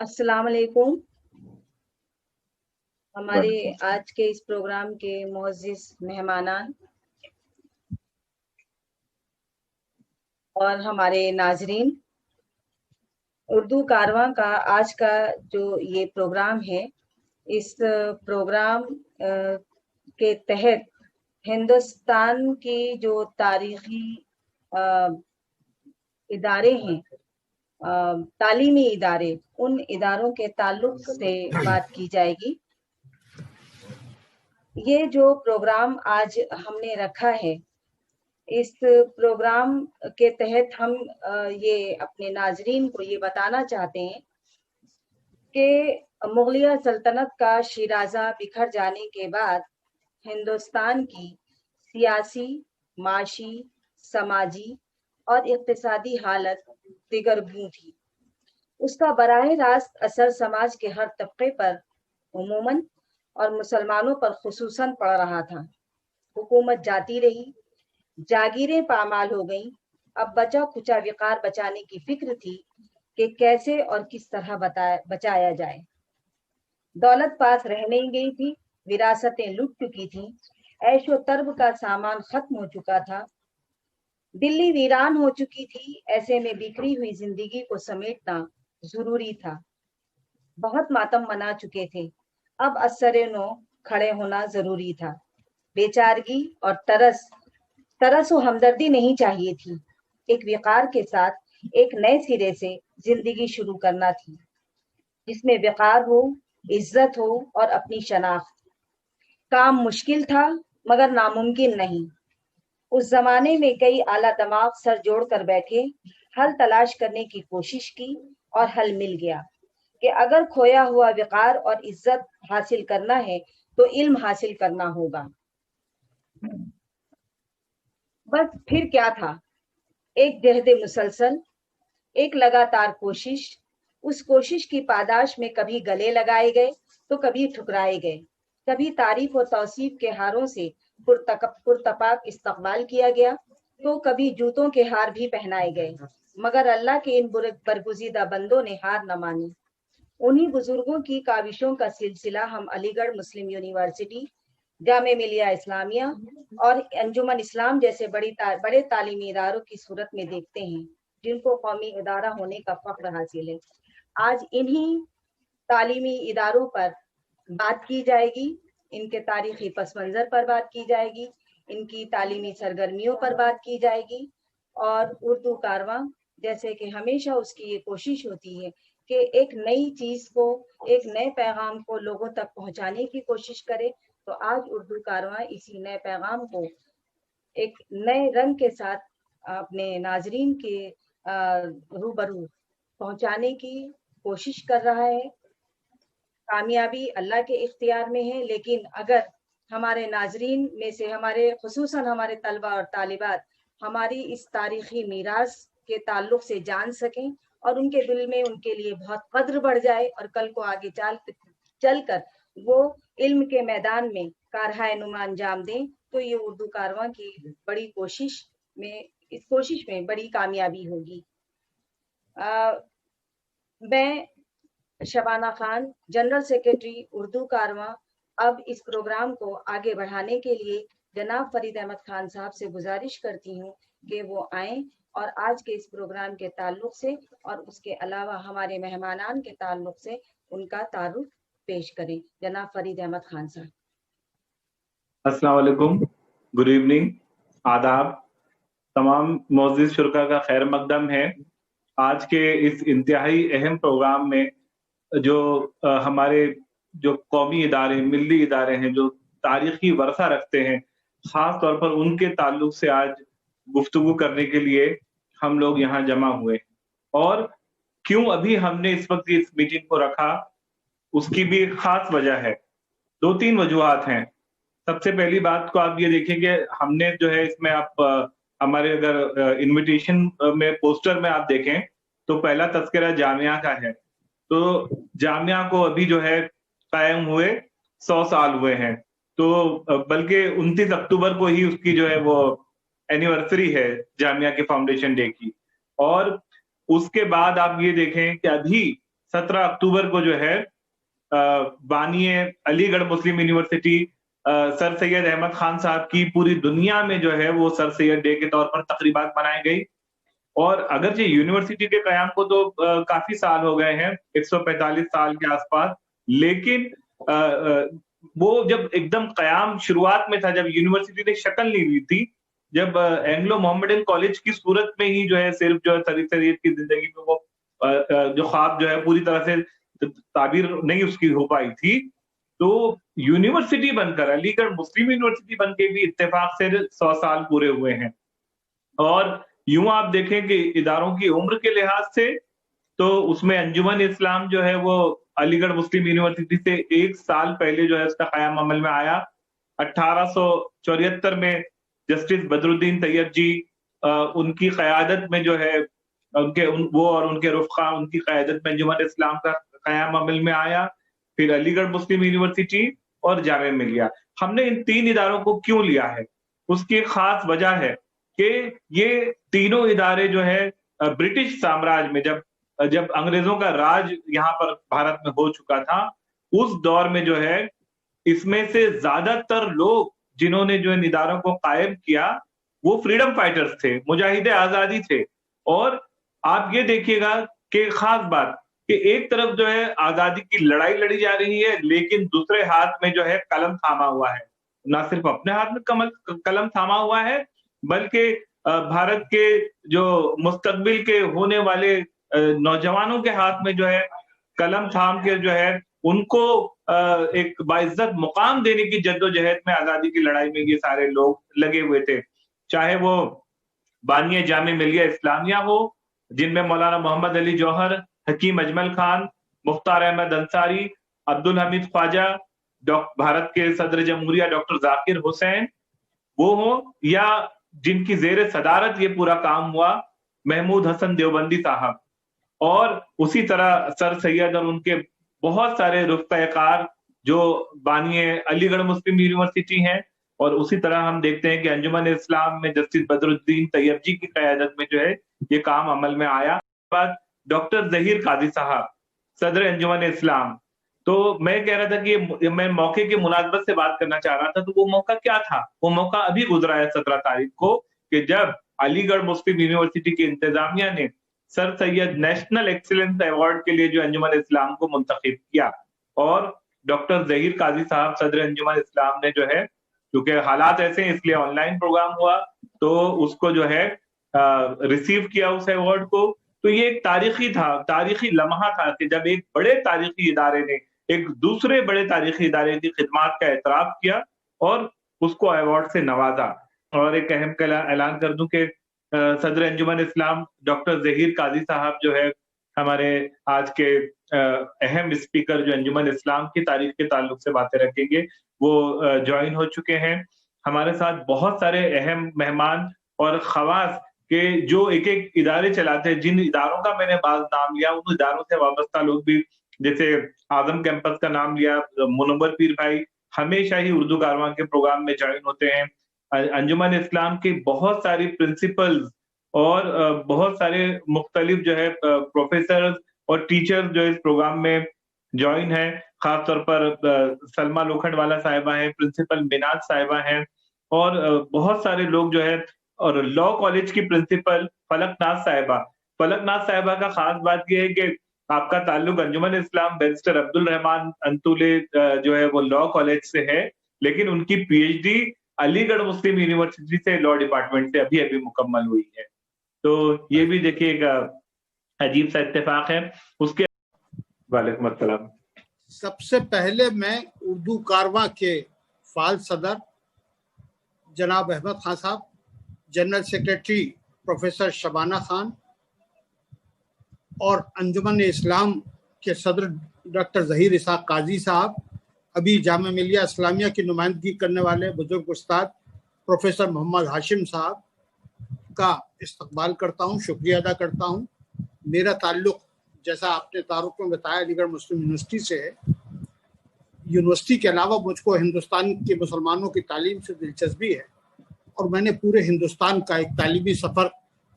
अस्सलाम वालेकुम। हमारे वालेकुम सलाम। आज के इस प्रोग्राम के मुअज़्ज़िज़ मेहमानान और हमारे नाज़रीन, उर्दू कारवां का आज का जो ये प्रोग्राम है, इस प्रोग्राम के तहत हिंदुस्तान की जो तारीख़ी अ, इदारे हैं, तालीमी इदारे, उन इदारों के ताल्लुक से बात की जाएगी। ये जो प्रोग्राम आज हमने रखा है, इस प्रोग्राम के तहत हम ये अपने नाज़रीन को ये बताना चाहते हैं कि मुग़लिया सल्तनत का शिराज़ा बिखर जाने के बाद हिंदुस्तान की सियासी, माशी, समाजी और इक़्तिसादी हालत दिगरगूं थी। उसका बराह रास्त असर समाज के हर तबके पर उमूमन और मुसलमानों पर खुसूसन पड़ रहा था। हुकूमत जाती रही, जागीरें पामाल हो गईं। अब बचा खुचा विकार बचाने की फिक्र थी कि कैसे और किस तरह बचाया जाए। दौलत पास रह नहीं गई थी, विरासतें लुट चुकी थीं, ऐशो तर्ब का सामान खत्म हो चुका था, दिल्ली वीरान हो चुकी थी। ऐसे में बिखरी हुई जिंदगी को समेटना जरूरी था। बहुत मातम मना चुके थे, अब असरे नो खड़े होना जरूरी था। बेचारगी और तरस व हमदर्दी नहीं चाहिए थी। एक विकार के साथ एक नए सिरे से जिंदगी शुरू करना थी, जिसमें विकार हो, इज्जत हो और अपनी शनाख्त। काम मुश्किल था मगर नामुमकिन नहीं। उस जमाने में कई आला दिमाग सर जोड़ कर बैठे, हल तलाश करने की कोशिश की और हल मिल गया कि अगर खोया हुआ विकार और इज्जत हासिल करना है तो इल्म हासिल करना होगा। बस फिर क्या था, एक जहद मुसलसल, एक लगातार कोशिश। उस कोशिश की पादाश में कभी गले लगाए गए तो कभी ठुकराए गए, कभी तारीफ और तौसीफ के हारों से पुरतपाक इस्तकबाल किया गया तो कभी जूतों के हार भी पहनाए गए, मगर अल्लाह के इन बरगुजीदा बंदों ने हार न मानी। उन्हीं बुजुर्गों की काविशों का सिलसिला हम अलीगढ़ मुस्लिम यूनिवर्सिटी, जामे मिलिया इस्लामिया और अंजुमन इस्लाम जैसे बड़े तालीमी इदारों की सूरत में देखते हैं, जिनको कौमी इदारा होने का फख्र हासिल है। आज इन्हीं तालीमी इदारों पर बात की जाएगी, इनके तारीखी पस मंज़र पर बात की जाएगी, इनकी तालीमी सरगर्मियों पर बात की जाएगी। और उर्दू कारवां जैसे कि हमेशा उसकी ये कोशिश होती है कि एक नई चीज़ को, एक नए पैगाम को लोगों तक पहुंचाने की कोशिश करे। तो आज उर्दू कारवां इसी नए पैगाम को एक नए रंग के साथ अपने नाजरीन के रूबरू पहुंचाने की कोशिश कर रहा है। कामयाबी अल्लाह के इख्तियार में है, लेकिन अगर हमारे नाजरीन में से हमारे खुसूसन हमारे तलबा और तालिबात हमारी इस तारीखी मीरास के ताल्लुक से जान सकें और उनके दिल में उनके लिए बहुत कद्र बढ़ जाए और कल को आगे चल कर वो इल्म के मैदान में कारहाय नुमा अंजाम दें, तो ये उर्दू कारवां की बड़ी कोशिश में, इस कोशिश में बड़ी कामयाबी होगी। मैं शबाना खान, जनरल सेक्रेटरी उर्दू कारवां, अब इस प्रोग्राम को आगे बढ़ाने के लिए जनाब फरीद अहमद खान साहब से गुजारिश करती हूँ कि वो आएं और आज के इस प्रोग्राम के ताल्लुक से और उसके अलावा हमारे मेहमानान के ताल्लुक से उनका तारुफ पेश करें। जनाब फरीद अहमद खान साहब। अस्सलाम वालेकुम, गुड इवनिंग, आदाब। तमाम मोअज़्ज़िज़ शुरका का खैर मकदम है। आज के इस इंतहाई अहम प्रोग्राम में जो हमारे जो कौमी इदारे, मिल्ली इदारे हैं, जो तारीखी वर्सा रखते हैं, ख़ास तौर पर उनके ताल्लुक से आज गुफ्तगू करने के लिए हम लोग यहाँ जमा हुए। और क्यों अभी हमने इस वक़्त इस मीटिंग को रखा, उसकी भी एक ख़ास वजह है। 2-3 वजूहात हैं। सबसे पहली बात को आप ये देखेंगे, हमने जो है इसमें आप हमारे अगर इन्विटेशन में पोस्टर में आप देखें तो पहला तज़किरा जामिया का है। तो जामिया को अभी जो है कायम हुए 100 साल हुए हैं। तो बल्कि 29 अक्टूबर को ही उसकी जो है वो एनिवर्सरी है जामिया के फाउंडेशन डे की। और उसके बाद आप ये देखें कि अभी 17 अक्टूबर को जो है बानिए अलीगढ़ मुस्लिम यूनिवर्सिटी सर सैयद अहमद खान साहब की पूरी दुनिया में जो है वो सर सैयद डे के तौर पर तकरीबात मनाई गई। और अगरचे यूनिवर्सिटी के कयाम को तो काफी साल हो गए हैं, 145 साल के आसपास, लेकिन वो जब एकदम कयाम शुरुआत में था, जब यूनिवर्सिटी ने शक्ल नहीं ली थी, जब एंग्लो मोहम्मदन कॉलेज की सूरत में ही जो है सिर्फ जो है सैयद की जिंदगी में वो जो ख्वाब जो है पूरी तरह से ताबीर नहीं उसकी हो पाई थी, तो यूनिवर्सिटी बनकर अलीगढ़ मुस्लिम यूनिवर्सिटी बनके भी इत्तेफाक से 100 साल पूरे हुए हैं। और यूं आप देखें कि इदारों की उम्र के लिहाज से तो उसमें अंजुमन इस्लाम जो है वो अलीगढ़ मुस्लिम यूनिवर्सिटी से 1 साल पहले जो है उसका कयाम अमल में आया। 1874 में जस्टिस बदरुद्दीन तैयब जी उनकी क़यादत में जो है वो और उनके रुफ़क़ा उनकी क़यादत में अंजुमन इस्लाम का कयाम अमल में आया। फिर अलीगढ़ मुस्लिम यूनिवर्सिटी और जामिया मिलिया। हमने इन 3 इदारों को क्यों लिया है, उसकी एक खास वजह है कि ये तीनों इदारे जो है ब्रिटिश साम्राज्य में जब अंग्रेजों का राज यहाँ पर भारत में हो चुका था, उस दौर में जो है इसमें से ज्यादातर लोग जिन्होंने जो इन इदारों को कायम किया वो फ्रीडम फाइटर्स थे, मुजाहिदे आजादी थे। और आप ये देखिएगा कि खास बात कि एक तरफ जो है आजादी की लड़ाई लड़ी जा रही है, लेकिन दूसरे हाथ में जो है कलम थामा हुआ है। ना सिर्फ अपने हाथ में कलम थामा हुआ है, बल्कि भारत के जो मुस्तकबिल के होने वाले नौजवानों के हाथ में जो है कलम थाम के जो है उनको एक बाइज्जत मुकाम देने की जद्दोजहद में, आजादी की लड़ाई में ये सारे लोग लगे हुए थे। चाहे वो बानिए जामिया मिलिया इस्लामिया हो, जिनमें मौलाना मोहम्मद अली जौहर, हकीम अजमल खान, मुख्तार अहमद अंसारी, अब्दुल हमीद ख्वाजा, भारत के सदर जमहूरिया डॉक्टर जाकिर हुसैन वो हो, या जिनकी जेर सदारत ये पूरा काम हुआ महमूद हसन देवबंदी साहब, और उसी तरह सर सैयद और उनके बहुत सारे रुफ़क़ाकार जो बानिए अलीगढ़ मुस्लिम यूनिवर्सिटी हैं। और उसी तरह हम देखते हैं कि अंजुमन इस्लाम में जस्टिस बदरुद्दीन तैयब जी की क़यादत में जो है ये काम अमल में आया। बाद डॉक्टर ज़हीर काजी साहब सदर अंजुमन इस्लाम, तो मैं कह रहा था कि मैं मौके की मुनासबत से बात करना चाह रहा था, तो वो मौका क्या था? वो मौका अभी गुजरा है 17 तारीख को, कि जब अलीगढ़ मुस्लिम यूनिवर्सिटी की इंतजामिया ने sir Syed national excellence award के लिए जो अंजुमन इस्लाम को मुंतखब किया, और डॉक्टर ज़हीर काजी साहब सदर अंजुमन इस्लाम ने जो है, क्योंकि हालात ऐसे हैं इसलिए ऑनलाइन प्रोग्राम हुआ, तो उसको जो है रिसीव किया उस अवार्ड को। तो ये एक तारीखी लम्हा था कि जब एक बड़े तारीखी इदारे ने एक दूसरे बड़े तारीखी इदारे की खिदमात का एतराफ किया और उसको अवार्ड से नवाजा। और एक अहम ऐलान कर दूं कि सदर अंजुमन इस्लाम डॉक्टर ज़हीर काजी साहब जो है हमारे आज के अहम स्पीकर जो अंजुमन इस्लाम की तारीख के ताल्लुक से बातें रखेंगे, वो ज्वाइन हो चुके हैं। हमारे साथ बहुत सारे अहम मेहमान और खवास के जो एक एक इदारे चलाते हैं, जिन इदारों का मैंने बाज नाम लिया, उन इदारों से वाबस्ता लोग भी, जैसे आजम कैंपस का नाम लिया, मुनव्वर पीर भाई हमेशा ही उर्दू कारवां के प्रोग्राम में ज्वाइन होते हैं। अंजुमन इस्लाम के बहुत सारी प्रिंसिपल्स और बहुत सारे मुख्तलिफ जो है प्रोफेसर और टीचर जो इस प्रोग्राम में ज्वाइन है। खासतौर पर सलमा लोखंडवाला साहिबा हैं, प्रिंसिपल मिनाज साहिबा हैं, और बहुत सारे लोग जो है, और लॉ कॉलेज की प्रिंसिपल फलकनाज साहिबा का खास बात यह है कि आपका ताल्लुक अंजुमन इस्लाम बैरिस्टर अब्दुल रहमान अंतुले जो है वो लॉ कॉलेज से है, लेकिन उनकी पीएचडी अलीगढ़ मुस्लिम यूनिवर्सिटी से लॉ डिपार्टमेंट से अभी मुकम्मल हुई है। तो ये भी देखिए एक अजीब सा इत्तेफाक है। उसके वालेकुम अस्सलाम। सबसे पहले मैं उर्दू कारवां के फाल सदर जनाब अहमद खान साहब, general secretary professor Shabana Khan और अंजुमन इस्लाम के सदर डॉक्टर ज़हीर इसाक काजी साहब, अभी जामिया मिलिया इस्लामिया की नुमाइंदगी करने वाले बुजुर्ग उस्ताद प्रोफेसर मोहम्मद हाशिम साहब का इस्तकबाल करता हूँ, शुक्रिया अदा करता हूँ। मेरा ताल्लुक़, जैसा आपने तारुफ में बताया, अलीगढ़ मुस्लिम यूनिवर्सिटी से है। यूनिवर्सिटी के अलावा मुझको हिंदुस्तान के मुसलमानों की तालीम से दिलचस्पी है, और मैंने पूरे हिंदुस्तान का एक तालीमी सफ़र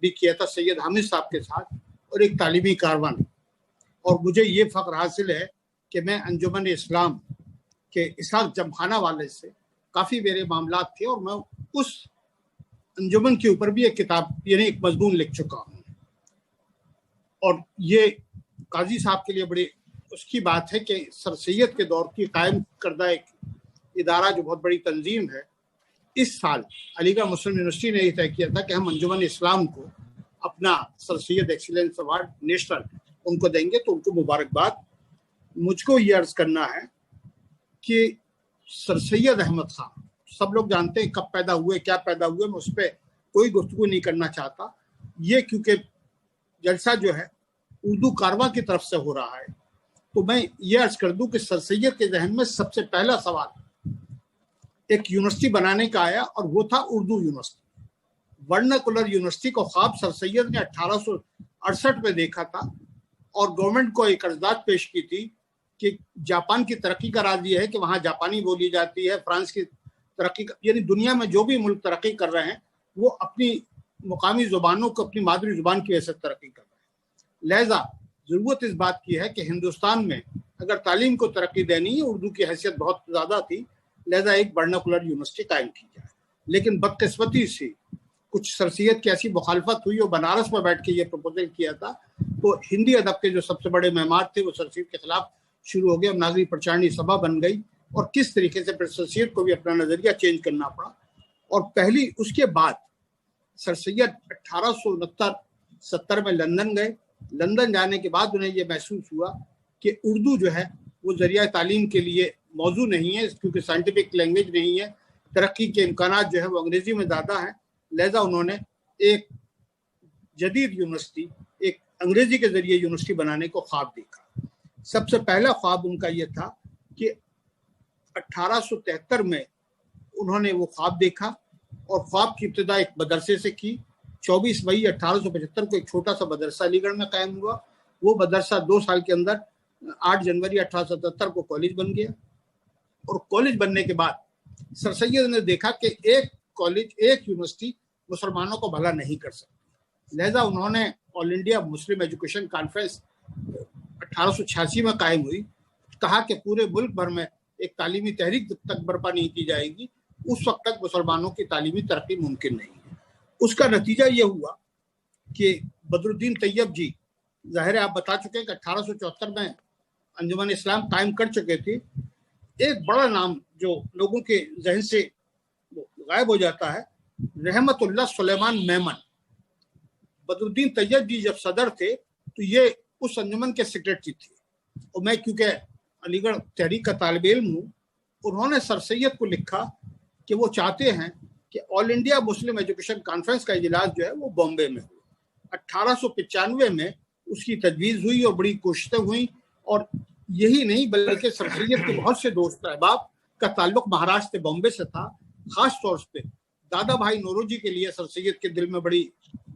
भी किया था सैयद हामिद साहब के साथ, और एक तालीमी कारवां। और मुझे ये फख्र हासिल है कि मैं अंजुमन इस्लाम के इसहाक जमखाना वाले से काफ़ी मेरे मामलात थे और मैं उस अंजुमन के ऊपर भी एक किताब यानी एक मजमून लिख चुका हूँ। और ये काजी साहब के लिए बड़ी उसकी बात है कि सर सैयद के दौर की कायम करदा एक इदारा जो बहुत बड़ी तंजीम है, इस साल अलीगढ़ मुस्लिम यूनिवर्सिटी ने यह तय किया था कि हम अंजुमन इस्लाम को अपना sir Syed excellence award national उनको देंगे, तो उनको मुबारकबाद। मुझको ये अर्ज करना है कि सर सैयद अहमद खान, सब लोग जानते हैं कब पैदा हुए, क्या पैदा हुए, मैं उस पर कोई गुफ्तगू नहीं करना चाहता। ये क्योंकि जलसा जो है उर्दू कारवा की तरफ से हो रहा है, तो मैं ये अर्ज कर दूं कि सर सैयद के जहन में सबसे पहला सवाल एक यूनिवर्सिटी बनाने का आया और वो था उर्दू यूनिवर्सिटी। वर्नाकुलर यूनिवर्सिटी को ख्वाब सर सैयद ने 1868 में देखा था और गवर्नमेंट को एक अर्जदाद पेश की थी कि जापान की तरक्की का राज ये है कि वहाँ जापानी बोली जाती है, फ्रांस की तरक्की, यानी दुनिया में जो भी मुल्क तरक्की कर रहे हैं वो अपनी मुकामी जुबानों को अपनी मादरी जुबान की वजह से तरक्की कर रहे हैं। लिहाजा जरूरत इस बात की है कि हिंदुस्तान में अगर तालीम को तरक्की देनी है, उर्दू की हैसियत बहुत ज़्यादा थी, लिहाजा एक वर्नाकुलर यूनिवर्सिटी कायम की जाए। लेकिन बदकिस्मती से कुछ सर सैयद की ऐसी मुखालफत हुई और बनारस में बैठ के ये प्रपोजल किया था, तो हिंदी अदब के जो सबसे बड़े मेहमान थे वो सर सैयद के खिलाफ शुरू हो गए और नागरी प्रचारणी सभा बन गई और किस तरीके से फिर सर सैयद को भी अपना नजरिया चेंज करना पड़ा। और पहली उसके बाद सर सैयद 1869-70 में लंदन गए। लंदन जाने के बाद उन्हें यह महसूस हुआ कि उर्दू जो है वो जरिया तालीम के लिए मौजू नहीं है, क्योंकि साइंटिफिक लैंग्वेज नहीं है, तरक्की के इम्कानात जो है वो अंग्रेजी में ज़्यादा है। लिहाजा उन्होंने एक जदीद यूनिवर्सिटी, एक अंग्रेजी के जरिए यूनिवर्सिटी बनाने को ख्वाब देखा। सबसे पहला ख्वाब उनका यह था कि 1873 में उन्होंने वो ख्वाब देखा और ख्वाब की इब्तिदा एक मदरसे से की। 24 मई 1875 को एक छोटा सा मदरसा अलीगढ़ में कायम हुआ। वो मदरसा 2 साल के अंदर 8 जनवरी 1877 को कॉलेज बन गया। और कॉलेज बनने के बाद सर सैयद ने देखा कि एक कॉलेज, एक यूनिवर्सिटी मुसलमानों को भला नहीं कर सकती। लिहाजा उन्होंने all India Muslim education conference 1886 में कायम हुई, कहा कि पूरे मुल्क भर में एक तालीमी तहरीक जब तक बर्पा नहीं की जाएगी उस वक्त तक मुसलमानों की तालीमी तरक्की मुमकिन नहीं है। उसका नतीजा ये हुआ कि बदरुद्दीन तैयब जी, जाहिर है आप बता चुके हैं कि 1874 में अंजुमन इस्लाम कायम कर चुके थे। एक बड़ा नाम जो लोगों के जहन से गायब हो जाता है, रहमतुल्लाह सुलेमान मेमन। बदरुद्दीन तैयब जी जब सदर थे तो ये उस अंजुमन के सेक्रेटरी थे और मैं क्योंकि अलीगढ़ तहरीक का तालिब इल्म हूँ, उन्होंने सर सैयद को लिखा कि वो चाहते हैं कि all India Muslim education conference का इजलास जो है वो बॉम्बे में हो। 1895 में उसकी तजवीज़ हुई और बड़ी कोशिशें हुई और यही नहीं बल्कि सर सैयद के बहुत से दोस्त अहबाब का ताल्लुक महाराष्ट्र से बॉम्बे से था। खास तौर पे दादा भाई नौरोजी के लिए सर सैयद के दिल में बड़ी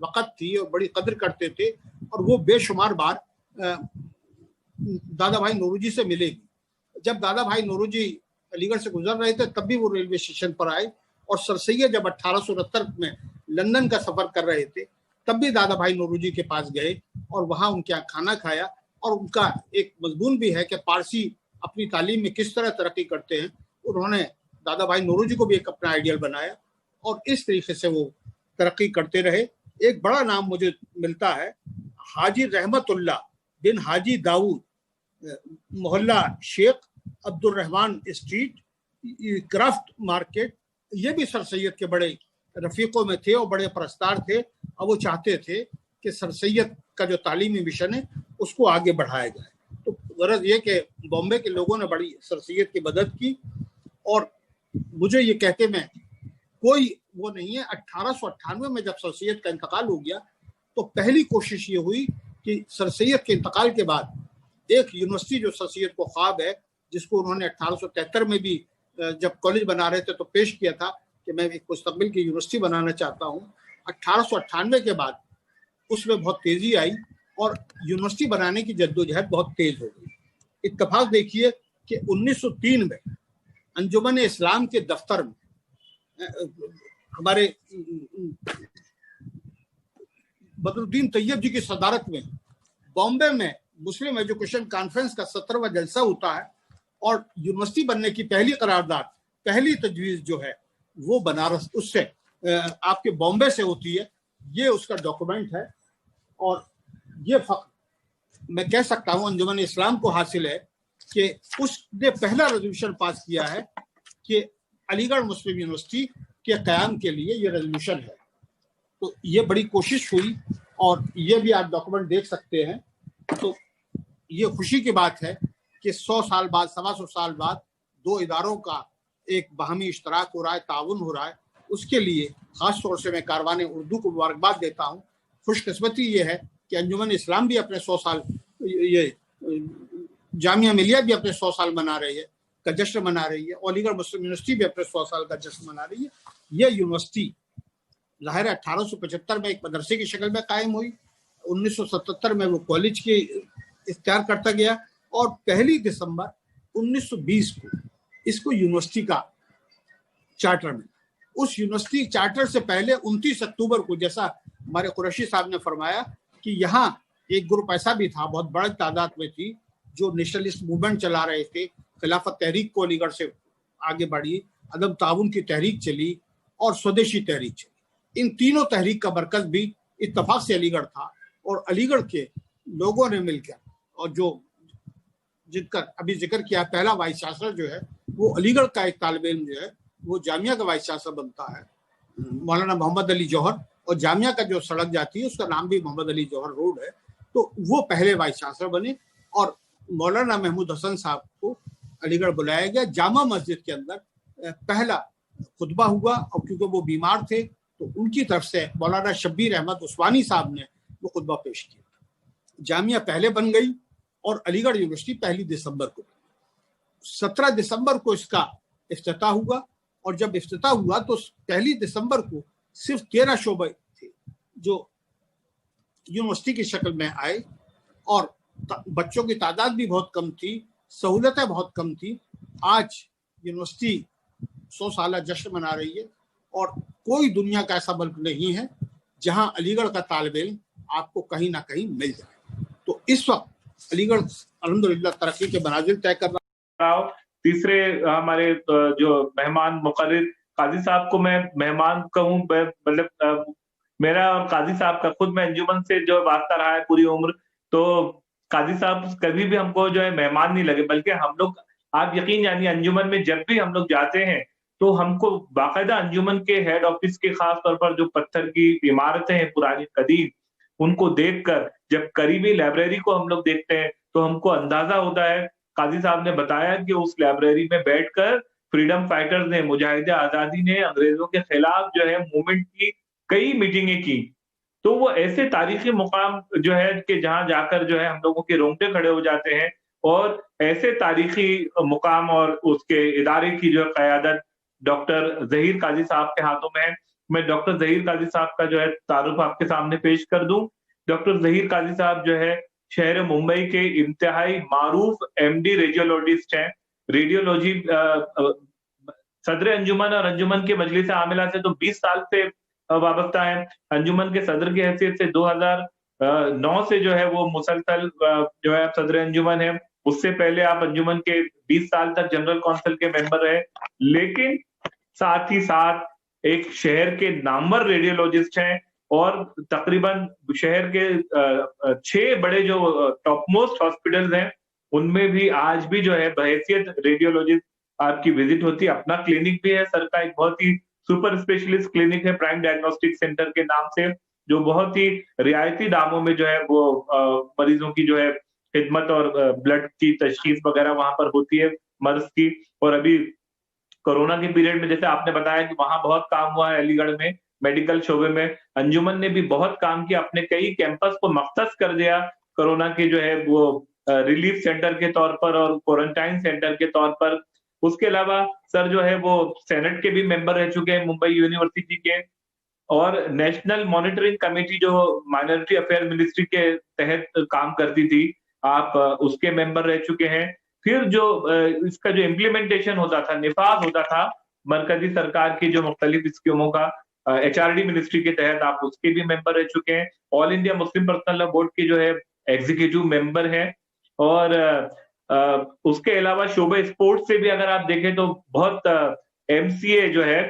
वक़्त थी और बड़ी कदर करते थे और वो बेशुमार बार दादा भाई नौरोजी से मिलेगी। जब दादा भाई नौरोजी अलीगढ़ से गुजर रहे थे तब भी वो रेलवे स्टेशन पर आए और सर सैयद जब 1869 में लंदन का सफर कर रहे थे तब भी दादा भाई नौरोजी के पास गए और वहाँ उनके यहाँ खाना खाया। और उनका एक मजमून भी है कि पारसी अपनी तालीम में किस तरह तरक्की करते हैं। उन्होंने दादा भाई नौरोजी को भी एक अपना आइडियल बनाया और इस तरीके से वो तरक्की करते रहे। एक बड़ा नाम मुझे मिलता है, हाजी रहमतुल्लाह बिन हाजी दाऊद, मोहल्ला Sheikh Abdul Rahman street, craft market. ये भी सर सैयद के बड़े रफीकों में थे और बड़े परस्तार थे और वो चाहते थे कि सर सैयद का जो तालीमी मिशन है उसको आगे बढ़ाया जाए। तो गरज ये कि बॉम्बे के लोगों ने बड़ी सर सैयद की मदद की और मुझे ये कहते में कोई वो नहीं है। 1898 में जब सर सैयद का इंतकाल हो गया तो पहली कोशिश ये हुई कि सर सैयद के इंतकाल के बाद एक यूनिवर्सिटी जो सर सैयद को ख्वाब है, जिसको उन्होंने 1873 में भी जब कॉलेज बना रहे थे तो पेश किया था कि मैं एक मुस्तकबिल की यूनिवर्सिटी बनाना चाहता हूँ। 1898 के बाद उसमें बहुत तेजी आई और यूनिवर्सिटी बनाने की जद्दोजहद बहुत तेज हो गई। इत्तेफाक देखिए कि 1903 में अंजुमन इस्लाम के दफ्तर में हमारे बदरुद्दीन तैयब जी की सदारत में बॉम्बे में मुस्लिम एजुकेशन कॉन्फ्रेंस का 17वां जलसा होता है और यूनिवर्सिटी बनने की पहली करारदाद, पहली तजवीज जो है वो बनारस उससे आपके बॉम्बे से होती है। ये उसका डॉक्यूमेंट है और ये मैं कह सकता हूँ अंजुमन इस्लाम को हासिल है कि उसने पहला रेजोल्यूशन पास किया है कि अलीगढ़ मुस्लिम यूनिवर्सिटी के क़याम के लिए ये रेजोल्यूशन है। तो ये बड़ी कोशिश हुई और ये भी आप डॉक्यूमेंट देख सकते हैं। तो ये खुशी की बात है कि 100 साल बाद, 125 साल बाद दो इदारों का एक बाहमी इश्तराक हो रहा है, ताउन हो रहा है। उसके लिए खास तौर से मैं कारवान उर्दू को मुबारकबाद देता हूँ। खुशकिस्मती ये है कि अंजुमन इस्लाम भी अपने 100 साल, ये जामिया मिलिया भी अपने 100 साल मना रही है, का जश्न मना रही है, और अलीगढ़ मुस्लिम यूनिवर्सिटी भी अपने 100 साल का जश्न मना रही है। यह यूनिवर्सिटी ज़ाहिर 1875 में एक मदरसे की शक्ल में कायम हुई, 1977 में वो कॉलेज के इख्तियार करता गया और 1 दिसंबर 1920 को इसको यूनिवर्सिटी का चार्टर मिला। उस यूनिवर्सिटी चार्टर से पहले 29 अक्टूबर को, जैसा हमारे कुरैशी साहब ने फरमाया कि यहाँ एक ग्रुप ऐसा भी था, बहुत बड़ी तादाद में थी, जो नेशनलिस्ट मूवमेंट चला रहे थे। खिलाफत तहरीक को अलीगढ़ से आगे बढ़ी, अदम ताउन की तहरीक चली और स्वदेशी तहरीक चली। इन तीनों तहरीक का मरकज भी इत्तफाक से अलीगढ़ था और अलीगढ़ के लोगों ने मिलकर, और जो जिनका अभी जिक्र किया, पहला वाइस चांसलर जो है वो अलीगढ़ का एक तालिब इल्म जो है वो जामिया का वाइस चांसलर बनता है, मौलाना मोहम्मद अली जौहर, और जामिया का जो सड़क जाती है उसका नाम भी मोहम्मद अली जौहर रोड है। तो वो पहले वाइस चांसलर बने और मौलाना महमूद हसन साहब को अलीगढ़ बुलाया गया। जामा मस्जिद के अंदर पहला खुतबा हुआ और क्योंकि वो बीमार थे तो उनकी तरफ से मौलाना शब्बीर अहमद उस्मानी साहब ने वो खुतबा पेश किया। जामिया पहले बन गई और अलीगढ़ यूनिवर्सिटी 1 दिसंबर को, 17 दिसंबर को इसका इफ्तिताह हुआ। और जब इफ्तिताह हुआ तो 1 दिसंबर को सिर्फ 13 शोबे थे जो यूनिवर्सिटी की शक्ल में आए और बच्चों की तादाद भी बहुत कम थी, सहूलतें बहुत कम थी। आज यूनिवर्सिटी 100 साल जश्न मना रही है और कोई दुनिया का ऐसा मुल्क नहीं है जहां अलीगढ़ का तालिब इल्म आपको कहीं ना कहीं मिल जाए। तो इस वक्त अलीगढ़ अल्हम्दुलिल्लाह तरक्की के मनाजिल तय कर रहा है। तीसरे हमारे जो मेहमान मुकर्रिर काजी साहब को मैं मेहमान कहूँ, मतलब मेरा और काजी साहब का, खुद मैं अंजुमन से जो वास्ता रहा है पूरी उम्र, तो काजी साहब कभी भी हमको जो है मेहमान नहीं लगे, बल्कि हम लोग, आप यकीन जानिए, अंजुमन में जब भी हम लोग जाते हैं तो हमको बाकायदा अंजुमन के हेड ऑफिस के खास तौर पर जो पत्थर की इमारतें हैं पुरानी कदीम, उनको देखकर, जब करीबी लाइब्रेरी को हम लोग देखते हैं तो हमको अंदाजा होता है। काजी साहब ने बताया कि उस लाइब्रेरी में बैठकर फ्रीडम फाइटर्स ने, मुजाहिदे आजादी ने अंग्रेजों के खिलाफ जो है मूवमेंट की कई मीटिंगें की। तो वो ऐसे तारीखी मुकाम जो है कि जहां जाकर जो है हम लोगों के रोंगटे खड़े हो जाते हैं, और ऐसे तारीखी मुकाम और उसके इदारे की जो क़यादत डॉक्टर ज़हीर काजी साहब के हाथों में है। मैं डॉक्टर ज़हीर काजी साहब का जो है तारुफ आपके सामने पेश कर दूं। डॉक्टर ज़हीर काजी साहब जो है शहर मुंबई के इंतहाई मारूफ एमडी रेडियोलॉजिस्ट हैं। रेडियोलॉजी सदर अंजुमन और अंजुमन के मजलिस आमिला से तो 20 साल से वाबस्ता है। अंजुमन के सदर की हैसियत से 2009 से जो है वो मुसलसल जो है सदर अंजुमन है। उससे पहले आप अंजुमन के 20 साल तक जनरल काउंसिल के मेंबर रहे, लेकिन साथ ही साथ एक शहर के नामवर रेडियोलॉजिस्ट हैं और तकरीबन शहर के 6 बड़े जो टॉप मोस्ट हॉस्पिटल्स हैं उनमें भी आज भी जो है बहैसियत रेडियोलॉजिस्ट आपकी विजिट होती है। अपना क्लिनिक भी है सर का, एक बहुत ही सुपर स्पेशलिस्ट क्लिनिक है प्राइम डायग्नोस्टिक सेंटर के नाम से, जो बहुत ही रियायती दामों में जो है वो मरीजों की जो है खिदमत और ब्लड की तशखीस वगैरह वहां पर होती है मर्ज की। और अभी कोरोना के पीरियड में जैसे आपने बताया कि वहां बहुत काम हुआ है अलीगढ़ में मेडिकल शोबे में, अंजुमन ने भी बहुत काम किया, अपने कई कैंपस को मख्तस कर दिया कोरोना के जो है वो रिलीफ सेंटर के तौर पर और क्वारंटाइन सेंटर के तौर पर। उसके अलावा सर जो है वो सेनेट के भी मेंबर रह चुके हैं मुंबई यूनिवर्सिटी के, और नेशनल मॉनिटरिंग कमेटी जो माइनॉरिटी अफेयर मिनिस्ट्री के तहत काम करती थी, आप उसके मेंबर रह चुके हैं। फिर जो इसका जो इम्प्लीमेंटेशन होता था, निफाज होता था मरकजी सरकार की जो मुख्तलिफ स्कीमों का, HRD मिनिस्ट्री के तहत आप उसके भी मेंबर रह चुके हैं। All India Muslim personal law board की जो है एग्जीक्यूटिव मेंबर हैं। और उसके अलावा शोबे स्पोर्ट्स से भी अगर आप देखें तो बहुत एमसीए जो है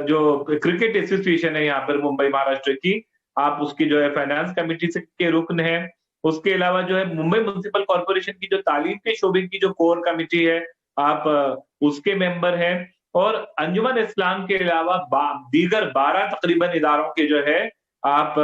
जो क्रिकेट एसोसिएशन है यहाँ पर मुंबई महाराष्ट्र की, आप उसकी जो है फाइनेंस कमेटी से के रुकन है। उसके अलावा जो है मुंबई म्युनिसिपल कॉर्पोरेशन की जो तालीम के शोबे की जो कोर कमेटी है, आप उसके मेंबर हैं। और अंजुमन इस्लाम के अलावा दीगर 12 तकरीबन इदारों के जो है आप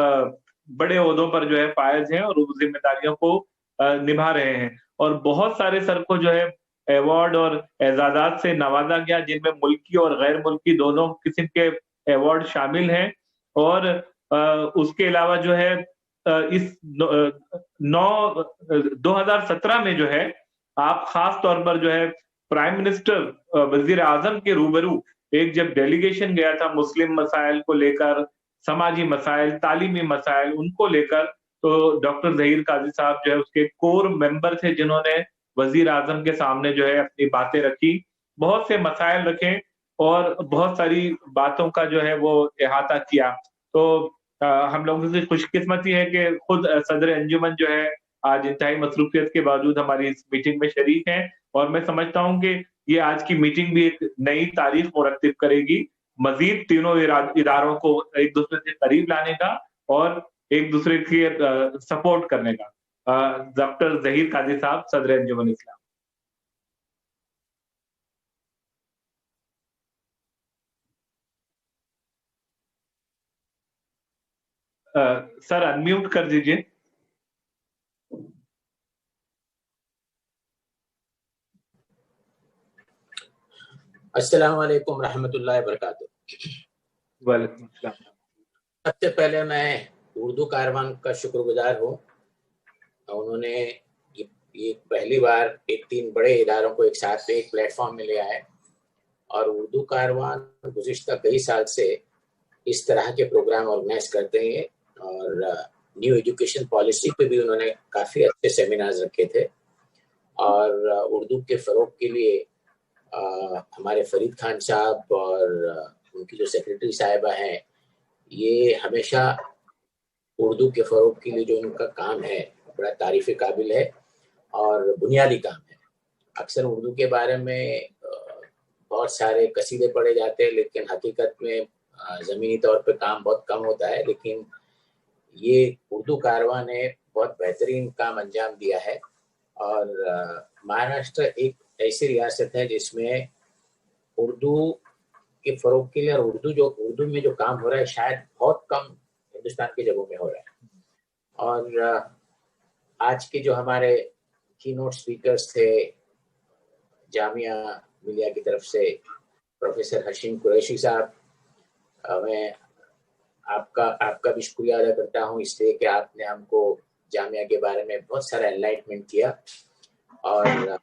बड़े ओहदों पर जो है फायज हैं और उस जिम्मेदारियों को निभा रहे हैं। और बहुत सारे सर को जो है अवार्ड और एजाजात से नवाजा गया, जिनमें मुल्की और गैर मुल्की दोनों किस्म के अवार्ड शामिल हैं। और उसके अलावा जो है इस 2017 में जो है आप खास तौर पर जो है प्राइम मिनिस्टर वजीर आजम के रूबरू एक जब डेलीगेशन गया था मुस्लिम मसाइल को लेकर, समाजी मसाइल, तालीमी मसाइल, उनको लेकर, तो डॉक्टर जहीर काजी साहब जो है उसके कोर मेंबर थे जिन्होंने वजीर आजम के सामने जो है अपनी बातें रखी, बहुत से मसाइल रखे और बहुत सारी बातों का जो है वो इहाता किया। तो हम लोगों की खुशकिस्मती है कि खुद सदर अंजुमन जो है आज इंतहाई मसरूफियत के बावजूद हमारी इस मीटिंग में शरीक हैं। और मैं समझता हूं कि ये आज की मीटिंग भी एक नई तारीख मुरत्तिब करेगी, मजीद तीनों इदारों को एक दूसरे से करीब लाने का और एक दूसरे के सपोर्ट करने का। डॉक्टर जहीर काजी साहब, सदर अंजुमन इस्लाम। सर अनम्यूट कर दीजिए। अस्सलाम वालेकुम रहमतुल्लाहि व बरकातुहू। वालेकुम अस्सलाम। सबसे पहले मैं उर्दू कारवान का शुक्रगुजार हूँ। उन्होंने ये पहली बार एक 3 बड़े इदारों को एक साथ एक प्लेटफॉर्म में ले आए और उर्दू कारवान गुज़िश्ता कई साल से इस तरह के प्रोग्राम ऑर्गेनाइज करते हैं और न्यू एजुकेशन पॉलिसी पे भी उन्होंने काफ़ी अच्छे सेमिनार्स रखे थे। और उर्दू के फ़रोग के लिए हमारे फरीद खान साहब और उनकी जो सेक्रेटरी साहिबा हैं, ये हमेशा उर्दू के फ़रोग के लिए जो उनका काम है बड़ा तारीफ़ काबिल है और बुनियादी काम है। अक्सर उर्दू के बारे में बहुत सारे कसीदे पढ़े जाते हैं, लेकिन हकीकत में ज़मीनी तौर पे काम बहुत कम होता है। लेकिन ये उर्दू कारवां ने बहुत बेहतरीन काम अंजाम दिया है। और महाराष्ट्र एक ऐसी रियासत है जिसमें उर्दू के फ़रोग के लिए और उर्दू में जो काम हो रहा है शायद बहुत कम हिंदुस्तान की जगहों में हो रहा है। और आज के जो हमारे कीनोट स्पीकर्स थे जामिया मिलिया की तरफ से, प्रोफेसर हशीम कुरैशी साहब, मैं आपका भी शुक्रिया अदा करता हूँ इसलिए कि आपने हमको जामिया के बारे में बहुत सारा एनलाइटमेंट किया। और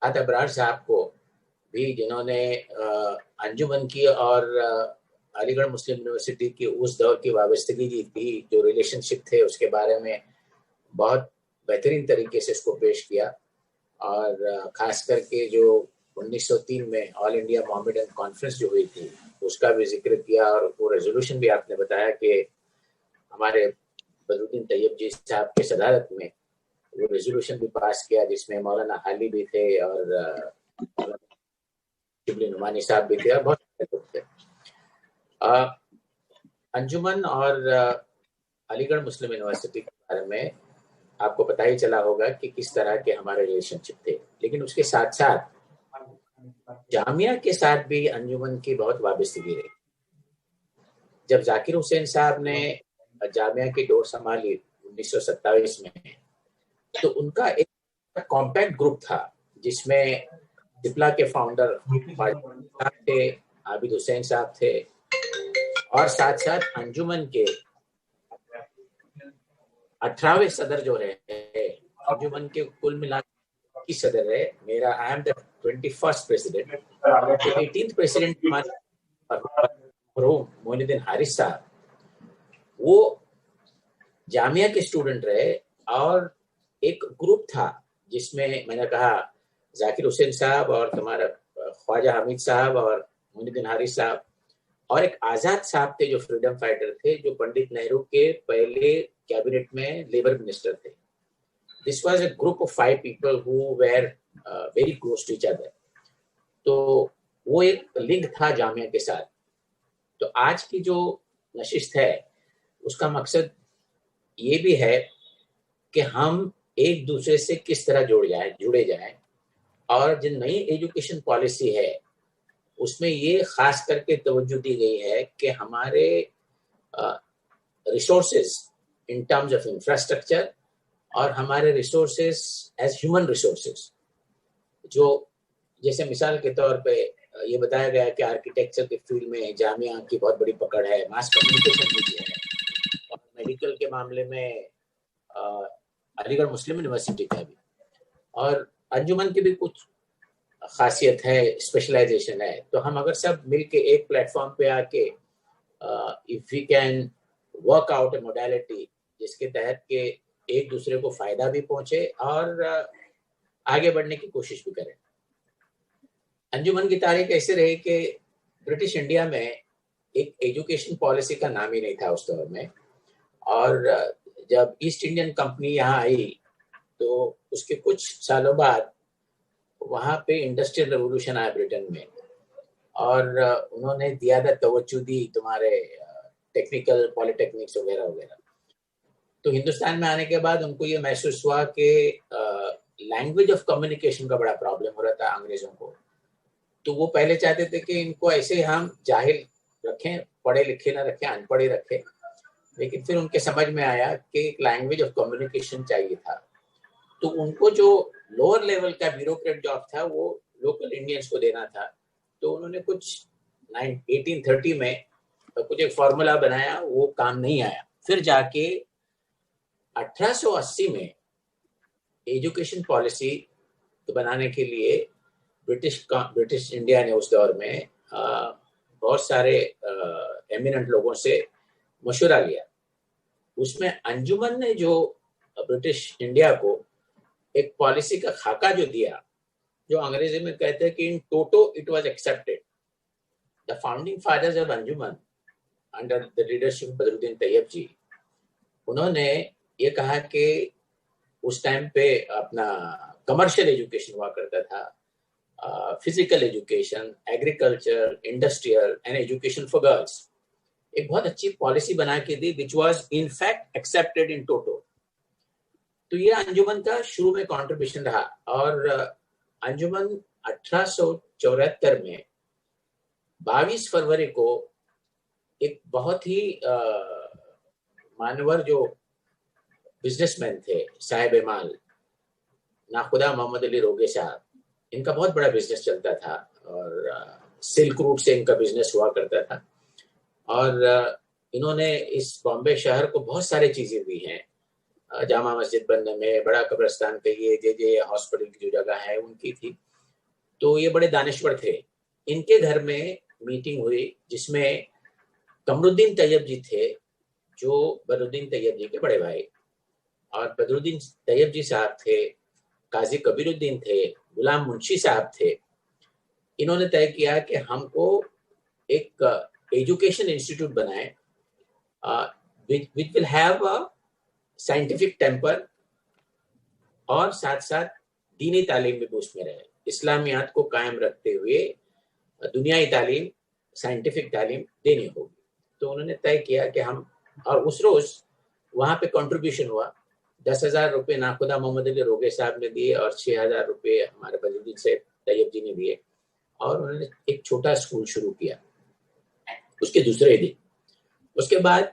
आत अबरार साहब को भी, जिन्होंने अंजुमन की और अलीगढ़ मुस्लिम यूनिवर्सिटी की उस दौर की वाबस्तगी की जो रिलेशनशिप थे उसके बारे में बहुत बेहतरीन तरीके से इसको पेश किया। और ख़ास करके जो 1903 में ऑल इंडिया मोहम्मदन कॉन्फ्रेंस जो हुई थी उसका भी जिक्र किया। और वो रेजोल्यूशन भी आपने बताया कि हमारे बदरुद्दीन तैयब जी साहब के सदारत में वो रेजोल्यूशन भी पास किया जिसमें मौलाना हाली भी थे और शिबली नुमानी साहब भी थे और बहुत सारे लोग थे। अंजुमन और अलीगढ़ मुस्लिम यूनिवर्सिटी के बारे में आपको पता ही चला होगा कि किस तरह के हमारे रिलेशनशिप थे। लेकिन उसके साथ साथ जामिया के साथ भी अंजुमन की बहुत वाबस्तगी रही। जब जाकिर हुसैन साहब ने जामिया की डोर संभाली 1927 में, तो उनका एक कॉम्पैक्ट ग्रुप था जिसमें डिप्ला के फाउंडर थे, आबिद हुसैन साहब थे और साथ साथ अंजुमन के 18वें सदर जो है, अंजुमन के कुल मिला की सदर है मेरा, I am the 21st president. 18th president Moinuddin Haris साहब, वो जामिया के स्टूडेंट रहे। और एक ग्रुप था जिसमें मैंने कहा जाकिर हुसैन साहब और तुम्हारा ख्वाजा हामिद साहब और मोइनुद्दीन हारिस साहब और एक आज़ाद साहब थे जो फ्रीडम फाइटर थे, जो पंडित नेहरू के पहले कैबिनेट में लेबर मिनिस्टर थे। this was a group of 5 people who were very close to each other. तो वो एक लिंक था जामिया के साथ। तो आज की जो नशिस्त है उसका मकसद ये भी है कि हम एक दूसरे से किस तरह जुड़े जाएं, और जो नई एजुकेशन पॉलिसी है उसमें ये खास करके तवज्जो दी गई है कि हमारे resources in terms of infrastructure और हमारे रिसोर्सेज एज ह्यूमन रिसोर्सेज, जो जैसे मिसाल के तौर पे ये बताया गया कि आर्किटेक्चर के फील्ड में जामिया की बहुत बड़ी पकड़ है, मास कम्युनिकेशन में भी है, और मेडिकल के मामले में अलीगढ़ मुस्लिम यूनिवर्सिटी का भी, और अंजुमन की भी कुछ खासियत है, स्पेशलाइजेशन है। तो हम अगर सब मिलके एक प्लेटफॉर्म पे आके if we can work out a modality जिसके तहत के एक दूसरे को फायदा भी पहुंचे और आगे बढ़ने की कोशिश भी करें। अंजुमन की तारीख ऐसे रही कि ब्रिटिश इंडिया में एक एजुकेशन पॉलिसी का नाम ही नहीं था उस दौर में, और जब ईस्ट इंडियन कंपनी यहाँ आई तो उसके कुछ सालों बाद वहाँ पे इंडस्ट्रियल रेवोल्यूशन आया ब्रिटेन में, और उन्होंने ज़्यादा तवज्जो दी तुम्हारे टेक्निकल पॉलिटेक्निक्स वगैरह वगैरह। तो हिंदुस्तान में आने के बाद उनको ये महसूस हुआ कि लैंग्वेज ऑफ कम्युनिकेशन का बड़ा प्रॉब्लम हो रहा था अंग्रेजों को। तो वो पहले चाहते थे कि इनको ऐसे हम जाहिल रखें, पढ़े लिखे ना रखें, अनपढ़े रखें, लेकिन फिर उनके समझ में आया कि एक लैंग्वेज ऑफ कम्युनिकेशन चाहिए था। तो उनको जो लोअर लेवल का ब्यूरोक्रेट जॉब था वो लोकल इंडियंस को देना था। तो उन्होंने कुछ 1830 में कुछ एक फॉर्मूला बनाया, वो काम नहीं आया। फिर जाके 1880 में एजुकेशन पॉलिसी बनाने के लिए ब्रिटिश इंडिया ने उस दौर में बहुत सारे एमिनेंट लोगों से मशवरा लिया। उसमें अंजुमन ने जो ब्रिटिश इंडिया को एक पॉलिसी का खाका जो दिया, जो अंग्रेजी में कहते हैं कि in toto it was accepted. The founding fathers of Anjuman under the leadership Badruddin Tyab ji, उन्होंने ये कहा कि उस टाइम पे अपना कमर्शियल एजुकेशन हुआ करता था, physical education, agriculture, industrial and education for girls, एक बहुत अच्छी पॉलिसी बना के दी which was in fact accepted in toto. तो ये अंजुमन का शुरू में कंट्रीब्यूशन रहा, और अंजुमन 1874 में 22 फरवरी को एक बहुत ही मानवर जो बिजनेसमैन थे, साहिब माल नाखुदा मोहम्मद अली रोगे साहब, इनका बहुत बड़ा बिजनेस चलता था और सिल्क रूट से इनका बिजनेस हुआ करता था, और इन्होंने इस बॉम्बे शहर को बहुत सारी चीजें दी हैं, जामा मस्जिद बनने में, बड़ा कब्रिस्तान कहिए, जे हॉस्पिटल की जो जगह है उनकी थी। तो ये बड़े दानिश्वर थे। इनके घर में मीटिंग हुई जिसमें कमरुद्दीन तैयब जी थे, जो बदरुद्दीन तैयब जी के बड़े भाई, और बदरुद्दीन तैयब जी साहब थे, काजी कबीरुद्दीन थे, गुलाम मुंशी साहब थे। इन्होंने तय किया कि हमको एक एजुकेशन इंस्टीट्यूट बनाए which will have a scientific temper, और साथ साथ दीनी तालीम भी उसमें रहे, इस्लामियात को कायम रखते हुए दुनियाई तालीम, साइंटिफिक तालीम देनी होगी। तो उन्होंने तय किया कि हम, और उस रोज वहां पे कंट्रीब्यूशन हुआ, 10,000 रुपये नाखुदा मोहम्मद अली रोगे साहब ने दिए और 6,000 रुपये हमारे बदरुद्दीन से तैयब जी ने दिए, और उन्होंने एक छोटा स्कूल शुरू किया उसके दूसरे दिन। उसके बाद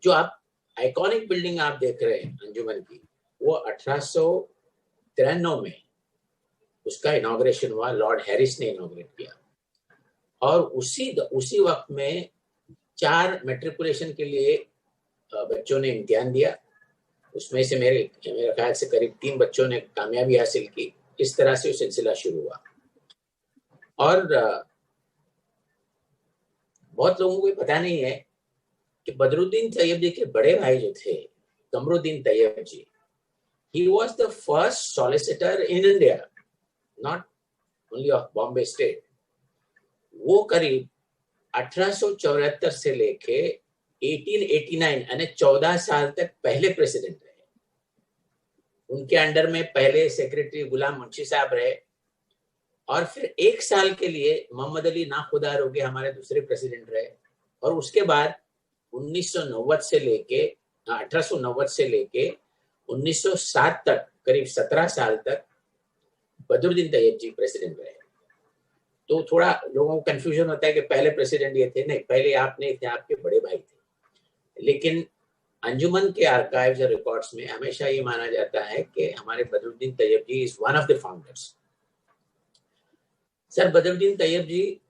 जो आप आइकॉनिक बिल्डिंग आप देख रहे हैं अंजुमन की, वो 1893 में उसका इनॉग्रेशन हुआ, लॉर्ड हैरिस ने इनॉग्रेट किया, और उसी वक्त में 4 मैट्रिकुलेशन के लिए बच्चों ने इम्तिहान दिया। उसमें से मेरे ख्याल से करीब 3 बच्चों ने कामयाबी हासिल की। इस तरह से वो सिलसिला शुरू हुआ, और बहुत लोगों को पता नहीं है कि बदरुद्दीन तैयब जी के बड़े भाई जो थे कमरुद्दीन तैयब जी, he was the first solicitor in India, not only of Bombay state. वो करीब 1874 से लेके 1889 यानी 14 साल तक पहले प्रेसिडेंट रहे। उनके अंडर में पहले सेक्रेटरी गुलाम मुंशी साहब रहे, और फिर 1 साल के लिए मोहम्मद अली नाखुदा रोगे हमारे दूसरे प्रेसिडेंट रहे, और उसके बाद 1890 से लेके 1907 तक, करीब 17 साल तक बदरुद्दीन तैयब जी प्रेसिडेंट रहे। तो थोड़ा लोगों को कंफ्यूजन होता है कि पहले प्रेसिडेंट ये थे। नहीं, पहले आप नहीं थे, आपके बड़े भाई थे। लेकिन अंजुमन के आर्काइव्स और रिकॉर्ड्स में हमेशा ये माना जाता है कि हमारे Badruddin Tyab ji is one of the founders. Sir, Badruddin Tyab ji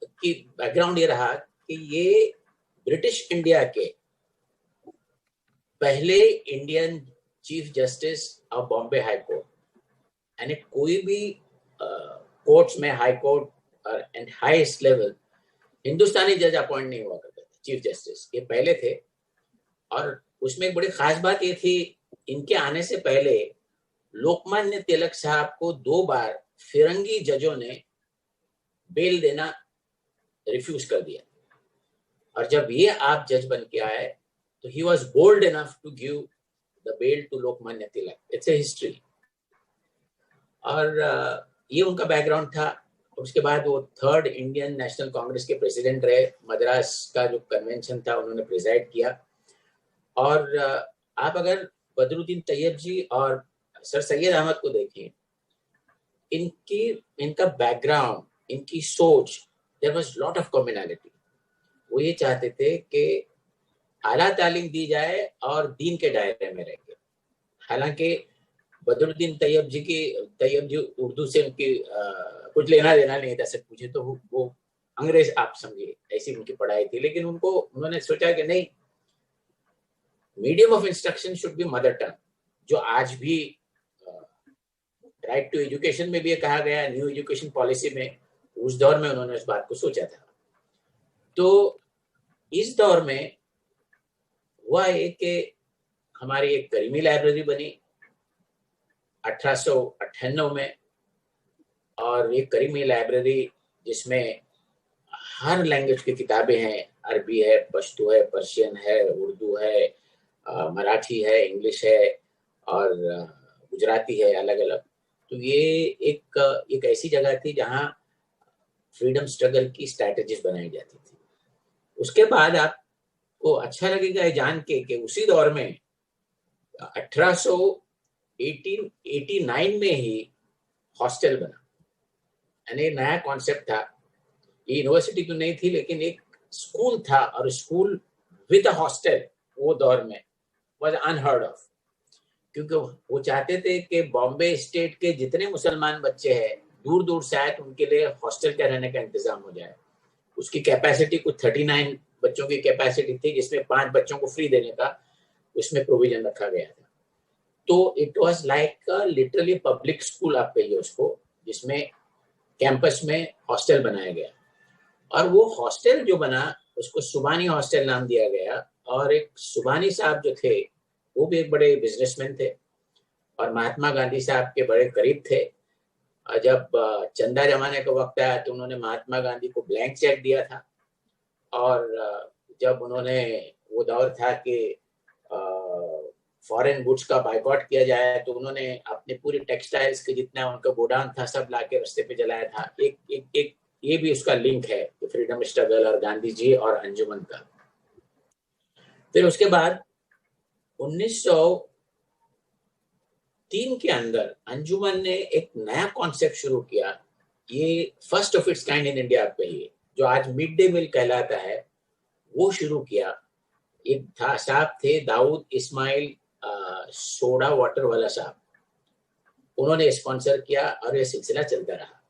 की बैकग्राउंड ये रहा कि ये ब्रिटिश इंडिया के पहले Indian chief justice of Bombay high court, यानी कोई भी कोर्ट्स में, high court and highest level, हिंदुस्तानी जज अपॉइंट नहीं हुआ करते थे चीफ जस्टिस, ये पहले थे। और उसमें एक बड़ी खास बात ये थी, इनके आने से पहले लोकमान्य तिलक साहब को 2 बार फिरंगी जजों ने बेल देना रिफ्यूज कर दिया, और जब ये आप जज बन के आए तो ही was bold enough to give the bail to Lokmanya Tilak. It's a history. और ये उनका बैकग्राउंड था। उसके बाद वो 3rd इंडियन नेशनल कांग्रेस के प्रेसिडेंट रहे। मद्रास का जो कन्वेंशन था उन्होंने प्रिजाइड किया। और आप अगर बदरुद्दीन तैयब जी और सर सैयद अहमद को देखें, इनका बैकग्राउंड, इनकी सोच, there was lot of commonality. वो ये चाहते थे कि आला तालीम दी जाए और दीन के दायरे में रह के। हालांकि बदरुद्दीन तैयब जी उर्दू से उनकी कुछ लेना देना नहीं था, सच पूछे तो वो अंग्रेज आप समझिए, ऐसी उनकी पढ़ाई थी। लेकिन उन्होंने सोचा कि नहीं, medium of instruction should be mother tongue, जो आज भी राइट टू एजुकेशन में भी ये कहा गया, न्यू एजुकेशन पॉलिसी में, उस दौर में उन्होंने इस बात को सोचा था। तो इस दौर में हुआ ये कि हमारी एक करीमी लाइब्रेरी बनी 1898 में, और एक करीमी लाइब्रेरी जिसमें हर लैंग्वेज की किताबें हैं। अरबी है, पश्तो है, पर्शियन है, उर्दू है, मराठी है, इंग्लिश है और गुजराती है, अलग अलग। तो ये एक ऐसी जगह थी जहाँ फ्रीडम स्ट्रगल की स्ट्रैटेजीज बनाई जाती थी। उसके बाद आपको अच्छा लगेगा जान के कि उसी दौर में 1889 में ही हॉस्टल बना, यानी नया कॉन्सेप्ट था। ये यूनिवर्सिटी तो नहीं थी, लेकिन एक स्कूल था, और स्कूल विद हॉस्टल वो दौर में वाज अनहर्ड ऑफ, क्योंकि वो चाहते थे कि बॉम्बे स्टेट के जितने मुसलमान बच्चे हैं दूर दूर से आए तो उनके लिए हॉस्टल का रहने का इंतजाम हो जाए। उसकी कैपेसिटी कुछ 39 बच्चों की कैपेसिटी थी, जिसमें 5 बच्चों को फ्री देने का उसमें प्रोविजन रखा गया था। तो it was like literally public school आप कहिए उसको, जिसमें कैंपस में हॉस्टल बनाया गया। और वो हॉस्टल जो बना उसको सुबानी हॉस्टल नाम दिया गया। और एक सुबानी साहब जो थे वो भी एक बड़े बिजनेसमैन थे और महात्मा गांधी साहब के बड़े करीब थे। जब चंदा जमाने का वक्त आया तो उन्होंने महात्मा गांधी को ब्लैंक चेक दिया था। और जब उन्होंने, वो दौर था कि फॉरेन गुड्स का बाइकआउट किया जाए, तो उन्होंने अपने पूरे टेक्सटाइल्स के जितना उनका गोडाउन था सब लाके रास्ते पे जलाया था। एक ये भी उसका लिंक है कि फ्रीडम स्ट्रगल और गांधी जी और अंजुमन का। फिर उसके बाद 1903 के अंदर अंजुमन ने एक नया कॉन्सेप्ट शुरू किया। ये first of its kind in India पे ही, जो आज मिड डे मील कहलाता है, वो शुरू किया। एक था साहब थे दाऊद इस्माइल सोडा वाटर वाला साहब, उन्होंने स्पॉन्सर किया और ये सिलसिला चलता रहा।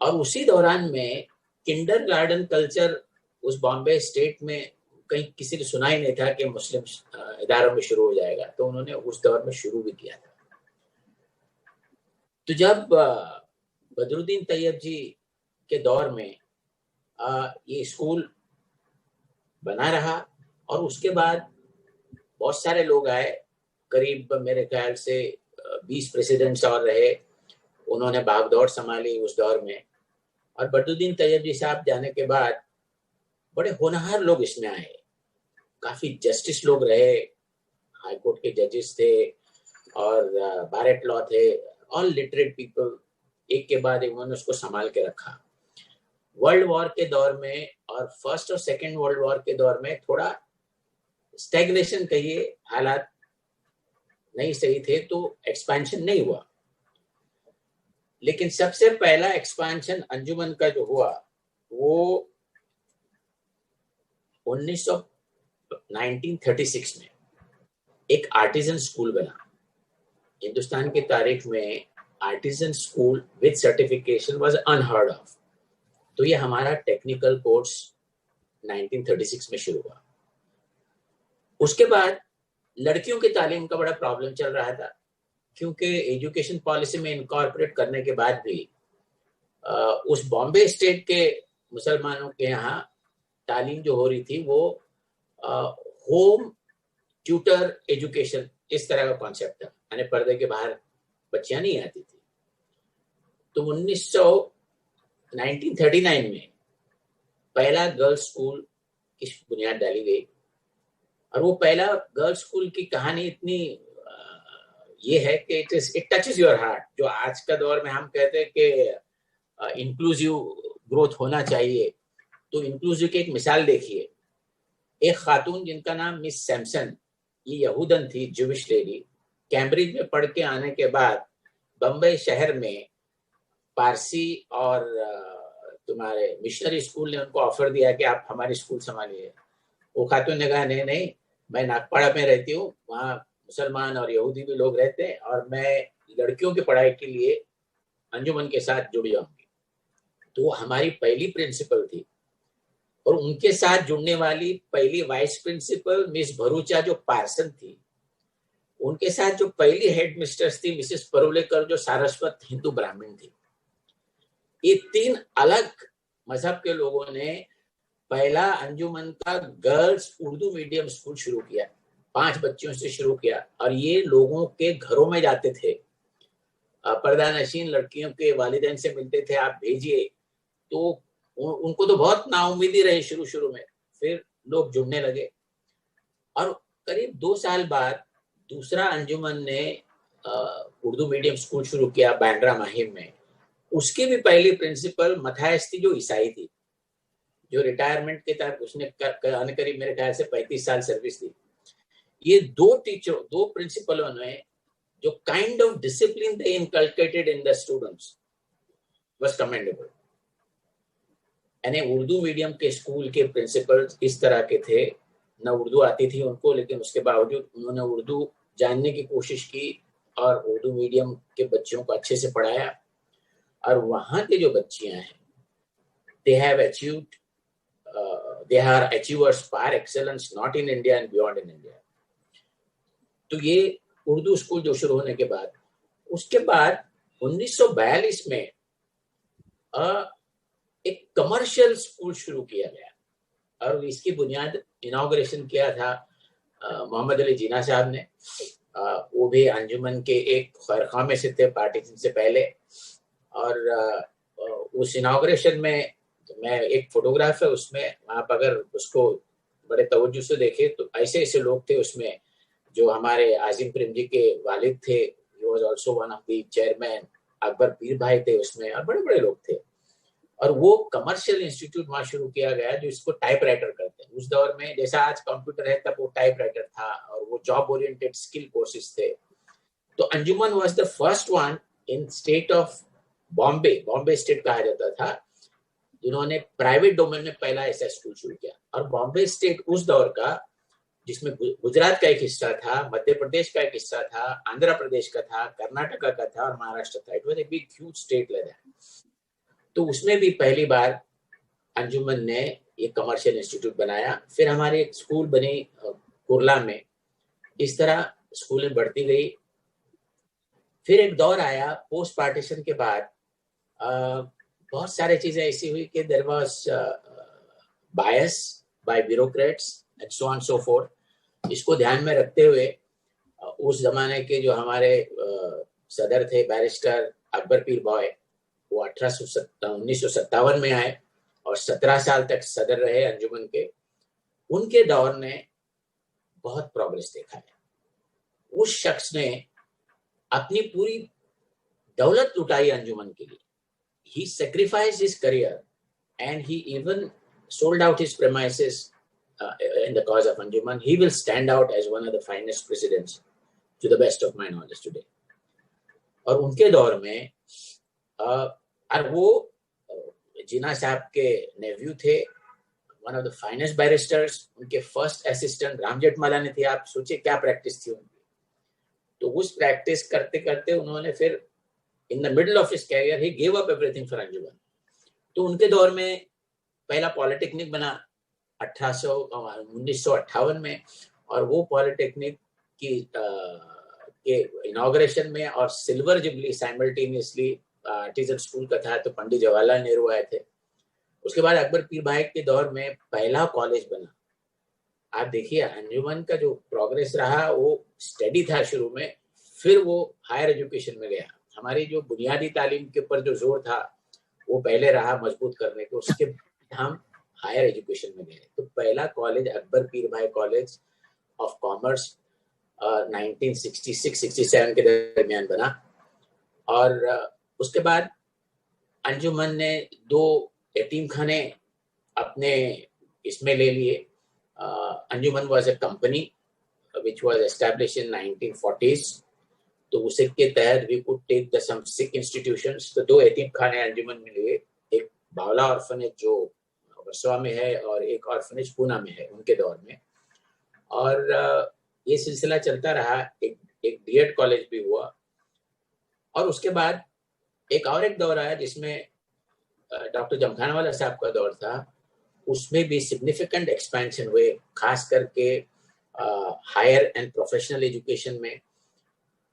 और उसी दौरान में किंडरगार्टन कल्चर उस बॉम्बे स्टेट में कहीं किसी ने सुना ही नहीं था कि मुस्लिम इदारों में शुरू हो जाएगा, तो उन्होंने उस दौर में शुरू भी किया था। तो जब बदरुद्दीन तैयब जी के दौर में ये स्कूल बना रहा, और उसके बाद बहुत सारे लोग आए, करीब मेरे ख्याल से 20 प्रेसिडेंट्स और रहे, उन्होंने भागदौड़ संभाली उस दौर में। और बदरुद्दीन तैयब जी साहब जाने के बाद बड़े होनहार लोग इसमें आए, काफी जस्टिस लोग रहे, हाई कोर्ट के जजेस थे, और बैरेट लॉ थे, ऑल लिटरेट पीपल, एक के बाद एक उन्होंने उसको संभाल के रखा। वर्ल्ड वॉर के दौर में और फर्स्ट और सेकेंड वर्ल्ड वॉर के दौर में थोड़ा स्टैग्नेशन कहिए, हालात नहीं सही थे, तो एक्सपेंशन नहीं हुआ। लेकिन सबसे पहला एक्सपेंशन अंजुमन का जो हुआ वो 1936 में एक आर्टिजन स्कूल बना। हिंदुस्तान की तारीख में artisan school with certification was unheard of. तो ये हमारा टेक्निकल कोर्स 1936 में शुरू हुआ। उसके बाद लड़कियों की तालीम का बड़ा प्रॉब्लम चल रहा था, क्योंकि एजुकेशन पॉलिसी में इनकॉर्पोरेट करने के बाद भी उस बॉम्बे स्टेट के मुसलमानों के यहाँ तालीम जो हो रही थी वो होम ट्यूटर एजुकेशन इस तरह का कॉन्सेप्ट था, यानी पर्दे के बाहर बच्चियां नहीं आती थी। तो 1939 में पहला गर्ल्स स्कूल की बुनियाद डाली गई। और वो पहला गर्ल्स स्कूल की कहानी इतनी ये है कि इट टचेस योर हार्ट। जो आज का दौर में हम कहते हैं कि इंक्लूसिव ग्रोथ होना चाहिए, तो इंक्लूसिव की एक मिसाल देखिए। एक खातून जिनका नाम मिस सैमसन, ये यहूदन थी, ज्यूविश लेडी, कैम्ब्रिज में पढ़ के आने के बाद बम्बई शहर में पारसी और तुम्हारे मिशनरी स्कूल ने उनको ऑफर दिया कि आप हमारी स्कूल संभालिए। वो खातून ने कहा नहीं नहीं, मैं नागपाड़ा में रहती हूँ, वहाँ मुसलमान और यहूदी भी लोग रहते हैं और मैं लड़कियों की पढ़ाई के लिए अंजुमन के साथ जुड़ जाऊंगी। तो हमारी पहली प्रिंसिपल थी और उनके साथ जुड़ने वाली पहली वाइस प्रिंसिपल मिस भरूचा जो पार्सन थी, उनके साथ जो पहली हेड मिस्ट्रेस थी मिसेस परुलेकर जो सारस्वत हिंदू ब्राह्मण थी। ये तीन अलग मजहब के लोगों ने पहला अंजुमन का गर्ल्स उर्दू मीडियम स्कूल शुरू किया। 5 बच्चियों से शुरू किया और ये लोगों के घरों में जाते थे, पर्दानशीन लड़कियों के वालिदैन से मिलते थे, आप भेजिए। तो उनको तो बहुत नाउम्मीदी रही शुरू में, फिर लोग जुड़ने लगे। और करीब 2 साल बाद दूसरा अंजुमन ने उर्दू मीडियम स्कूल शुरू किया बांद्रा माहिम में। उसकी भी पहली प्रिंसिपल मथायस थी जो ईसाई थी, जो रिटायरमेंट के तहत उसने करीब मेरे ख्याल से 35 साल सर्विस दी। ये दो प्रिंसिपलों ने जो kind of discipline they inculcated in the students was commendable. यानी उर्दू मीडियम के स्कूल के प्रिंसिपल इस तरह के थे, न उर्दू आती थी उनको, लेकिन उसके बावजूद उन्होंने उर्दू जानने की कोशिश की और उर्दू मीडियम के बच्चों को अच्छे से पढ़ाया। और वहाँ के जो बच्चियां हैं, they are achievers par excellence not in India and beyond in India। तो ये उर्दू स्कूल जो शुरू होने के बाद, उसके बाद 1942 में एक कमर्शियल स्कूल शुरू किया गया और इसकी बुनियाद इनॉग्रेशन किया था मोहम्मद अली जिन्ना साहब ने। वो भी अंजुमन के एक खैरखा में से थे पार्टीशन से पहले। और उस इनॉग्रेशन में मैं एक फोटोग्राफ है उसमें, आप अगर उसको बड़े तवज्जो से देखें तो ऐसे लोग थे उसमें, जो हमारे आजिम प्रेम जी के वालिद थे, he was also one of the chairman, Akbar पीर भाई थे उसमें, और बड़े बड़े लोग थे। और वो कमर्शियल इंस्टीट्यूट वहां शुरू किया गया जो इसको टाइपराइटर करते हैं। उस दौर में जैसा आज कंप्यूटर है, तब वो टाइपराइटर था और वो जॉब ओरिएंटेड स्किल कोर्सेज थे। तो Anjuman was the first one in state of Bombay state कहा जाता था, जिन्होंने प्राइवेट डोमेन में पहला ऐसा स्कूल शुरू किया। और बॉम्बे स्टेट उस दौर का, जिसमें गुजरात का एक हिस्सा था, मध्य प्रदेश का एक हिस्सा था, आंध्र प्रदेश का था, कर्नाटका का था और महाराष्ट्र था। It was a big huge state like that. तो उसमें भी पहली बार अंजुमन ने एक कमर्शियल इंस्टीट्यूट बनाया। फिर हमारी एक स्कूल बनी कुरला में। इस तरह स्कूलें बढ़ती गई। फिर एक दौर आया पोस्ट पार्टीशन के बाद, बहुत सारी चीजें ऐसी हुई कि there was bias by bureaucrats and so on so forth. इसको ध्यान में रखते हुए उस जमाने के जो हमारे सदर थे बैरिस्टर अकबर पीर भाई, वो 1957 में आए और 17 साल तक सदर रहे अंजुमन के। उनके दौर ने बहुत प्रोग्रेस देखा है। उस शख्स ने अपनी पूरी दौलत लुटाई अंजुमन के लिए. He sacrificed his career and he even sold out his premises in the cause of Anjuman. He will stand out as one of the finest presidents to the best of my knowledge today. और उनके दौर में और वो जिन्ना साहब के nephew थे, one of the finest barrister's. उनके फर्स्ट असिस्टेंट राम जेठमलानी थे. आप सोचिए क्या प्रैक्टिस थी उनकी. तो उस प्रैक्टिस करते करते उन्होंने फिर in the middle of his career he gave up everything for Anjuman. तो उनके दौर में पहला पॉलिटेक्निक बना 1958 में, और वो पॉलिटेक्निक की के इनॉग्रेशन में और silver jubilee simultaneously artisan school का था, तो पंडित जवाहरलाल नेहरू आए थे. उसके बाद अकबर पीर भाई के दौर में पहला कॉलेज बना. आप देखिए अंजुमन का जो प्रोग्रेस रहा वो स्टडी था शुरू में, फिर वो हायर एजुकेशन में गया. हमारी जो बुनियादी तालीम के ऊपर जो जोर था वो पहले रहा मजबूत करने को, उसके हम हायर एजुकेशन में गए. तो पहला कॉलेज अकबर पीर भाई कॉलेज ऑफ कॉमर्स 1966-67 के दरमियान बना. और उसके बाद अंजुमन ने 2 यतीम खाने अपने इसमें ले लिए. Anjuman was a company which was established in 1940s. तो उसी के तहत we could take the some sick institutions. तो 2 यतीम खाने अंजुमन में लिए, एक बावला ऑर्फनेज जो वर्सोवा में है और एक ऑर्फनेज पूना में है उनके दौर में. और ये सिलसिला चलता रहा. एक डीएड कॉलेज भी हुआ. और उसके बाद एक दौर आया जिसमें डॉक्टर जमखानावाला साहब का दौर था. उसमें भी सिग्निफिकेंट एक्सपेंशन हुए, खास करके हायर एंड प्रोफेशनल एजुकेशन में.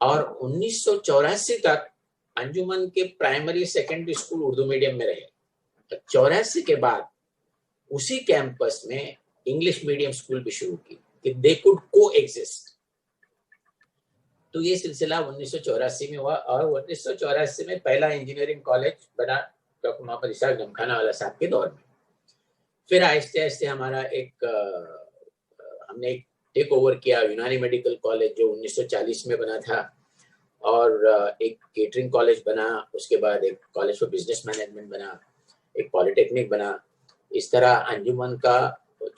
और 1984 तक अंजुमन के primary secondary school Urdu medium में रहे. 84 के बाद उसी कैंपस में इंग्लिश मीडियम स्कूल भी शुरू की कि दे कुड को एग्जिस्ट. तो ये सिलसिला 1984 में हुआ. और 1984 में पहला इंजीनियरिंग कॉलेज बना डॉक्टर मोहम्मद इसाक जमखानावाला साहब के दौर में. फिर आहिस्ते आहिस्ते हमारा हमने एक टेक ओवर किया यूनानी मेडिकल कॉलेज जो 1940 में बना था, और एक केटरिंग कॉलेज बना. उसके बाद एक कॉलेज फॉर बिजनेस मैनेजमेंट बना, एक पॉलिटेक्निक बना. इस तरह अंजुमन का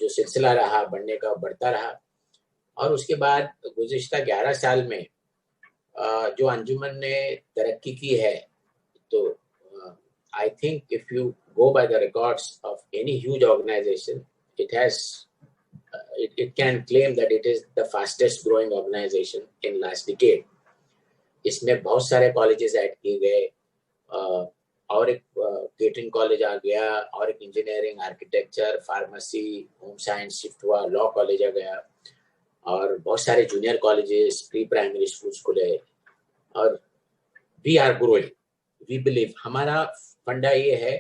जो सिलसिला रहा बढ़ने का बढ़ता रहा. और उसके बाद गुज़िश्ता 11 साल में जो अंजुमन ने तरक्की की है, तो I think if you go by the records of any huge organization, it can claim that it is the fastest growing organization in last decade. इसमें बहुत सारे कॉलेजेस ऐड किए गए, और एक केटरिंग कॉलेज आ गया, और एक engineering, architecture, pharmacy, home science shift हुआ, लॉ कॉलेज आ गया, और बहुत सारे junior colleges, pre primary schools खुले. और we are growing. We believe, हमारा फंडा ये है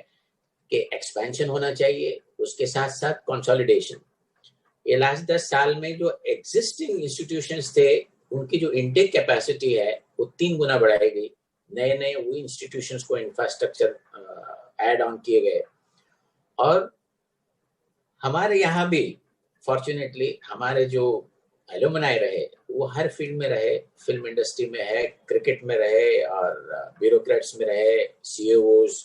कि एक्सपेंशन होना चाहिए, उसके साथ साथ कंसोलिडेशन. ये लास्ट 10 साल में जो एग्जिस्टिंग इंस्टीट्यूशंस थे उनकी जो इनटेक कैपेसिटी है वो 3 गुना बढ़ाई गई. नए वो इंस्टीट्यूशंस को इंफ्रास्ट्रक्चर ऐड ऑन किए गए. और हमारे यहाँ भी फॉर्चुनेटली हमारे जो एलुमनाई रहे वो हर फील्ड में रहे. फिल्म इंडस्ट्री में है, क्रिकेट में रहे, और ब्यूरोक्रेट्स में रहे, सीईओज,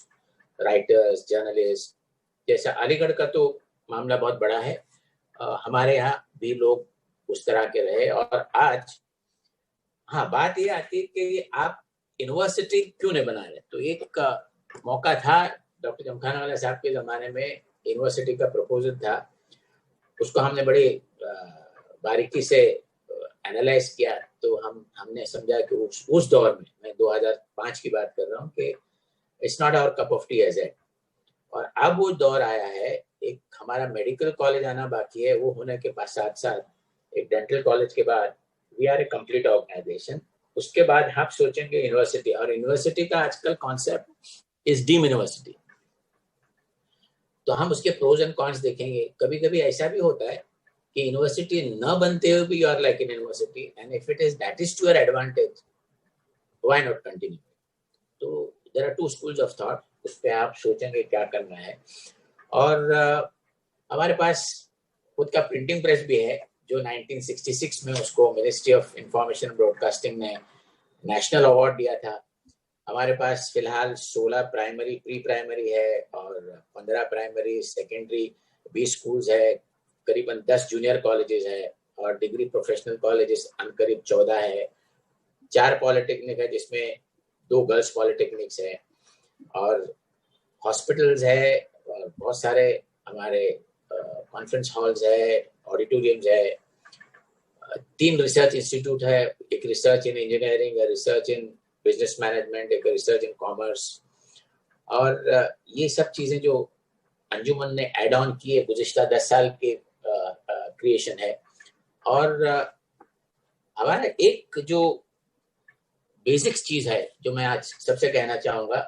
राइटर्स, जर्नलिस्ट. जैसा अलीगढ़ का तो मामला बहुत बड़ा है, हमारे यहाँ भी लोग उस तरह के रहे. और आज हाँ, बात ये आती है कि आप यूनिवर्सिटी क्यों नहीं बना रहे. तो एक मौका था डॉक्टर जमखानावाला साहब के ज़माने में, यूनिवर्सिटी का प्रपोजल था. उसको हमने बड़ी बारीकी से एनालाइज किया. तो हमने समझा कि उस दौर में, मैं 2005 की बात कर रहा हूँ, कि it's not our cup of tea as it. और अब वो दौर आया है, एक हमारा मेडिकल कॉलेज आना बाकी है, वो होने के साथ साथ एक डेंटल कॉलेज के बाद we are a complete organization. उसके बाद आप सोचेंगे यूनिवर्सिटी. और यूनिवर्सिटी का आजकल कॉन्सेप्ट इज डीम यूनिवर्सिटी. तो हम उसके प्रोज एंड कॉन्स देखेंगे. कभी कभी ऐसा भी होता है कि यूनिवर्सिटी न बनते हुए भी you are like in university, and if it is that is to your advantage, why not continue. तो there are 2 schools of thought. उस पर आप सोचेंगे क्या करना है. और हमारे पास खुद का प्रिंटिंग प्रेस भी है, जो 1966 में उसको मिनिस्ट्री ऑफ इंफॉर्मेशन ब्रॉडकास्टिंग ने नेशनल अवार्ड दिया था। हमारे पास फिलहाल 16 प्राइमरी प्री प्राइमरी है और 15 प्राइमरी सेकेंडरी 20 स्कूल्स है, करीबन 10 जूनियर कॉलेजेस है और डिग्री प्रोफेशनल कॉलेजेस करीब 14 है। 4 पॉलिटेक्निक है जिसमें 2 गर्ल्स पॉलिटेक्निक्स है और हॉस्पिटल्स है और बहुत सारे हमारे कॉन्फ्रेंस हॉल्स है, ऑडिटोरियम्स है, 3 रिसर्च इंस्टीट्यूट है, एक research in engineering, research in business management, एक रिसर्च इन कॉमर्स। और ये सब चीजें जो अंजुमन ने ऐड ऑन किए गुज़िश्ता 10 साल के क्रिएशन है। और हमारा एक जो बेसिक्स चीज है जो मैं आज सबसे कहना चाहूंगा,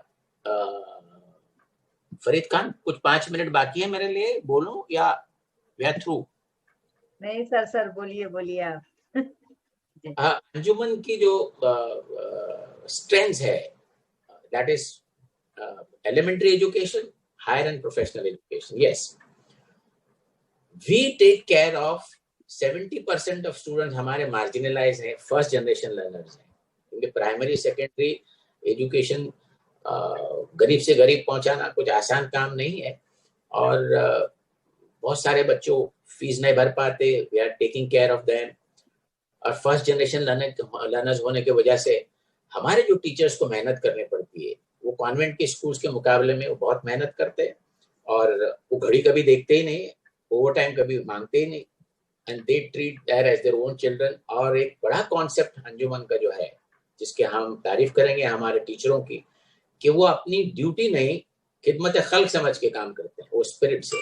फरीद खान कुछ 5 मिनट बाकी है मेरे लिए, बोलूं या वी आर थ्रू? नहीं सर बोलिए आप। हाँ, अंजुमन की जो स्ट्रेंथ है that is elementary education, higher and professional education. Yes, we take care of 70% of students हमारे marginalized हैं, first generation learners हैं, क्योंकि प्राइमरी सेकेंडरी एजुकेशन गरीब से गरीब पहुंचाना कुछ आसान काम नहीं है और बहुत सारे बच्चों फीस नहीं भर पाते, we are taking care of them. और फर्स्ट जनरेशन लर्नर्स होने की वजह से हमारे जो टीचर्स को मेहनत करनी पड़ती है वो कॉन्वेंट के स्कूल्स के मुकाबले में वो बहुत मेहनत करते हैं और वो घड़ी कभी देखते ही नहीं, ओवर टाइम कभी मांगते ही नहीं, and they treat their as their own children. और एक बड़ा कॉन्सेप्ट अंजुमन का जो है जिसके हम तारीफ करेंगे हमारे टीचरों की, कि वो अपनी ड्यूटी नहीं खिदमत खल्क समझ के काम करते हैं, वो स्पिरिट से।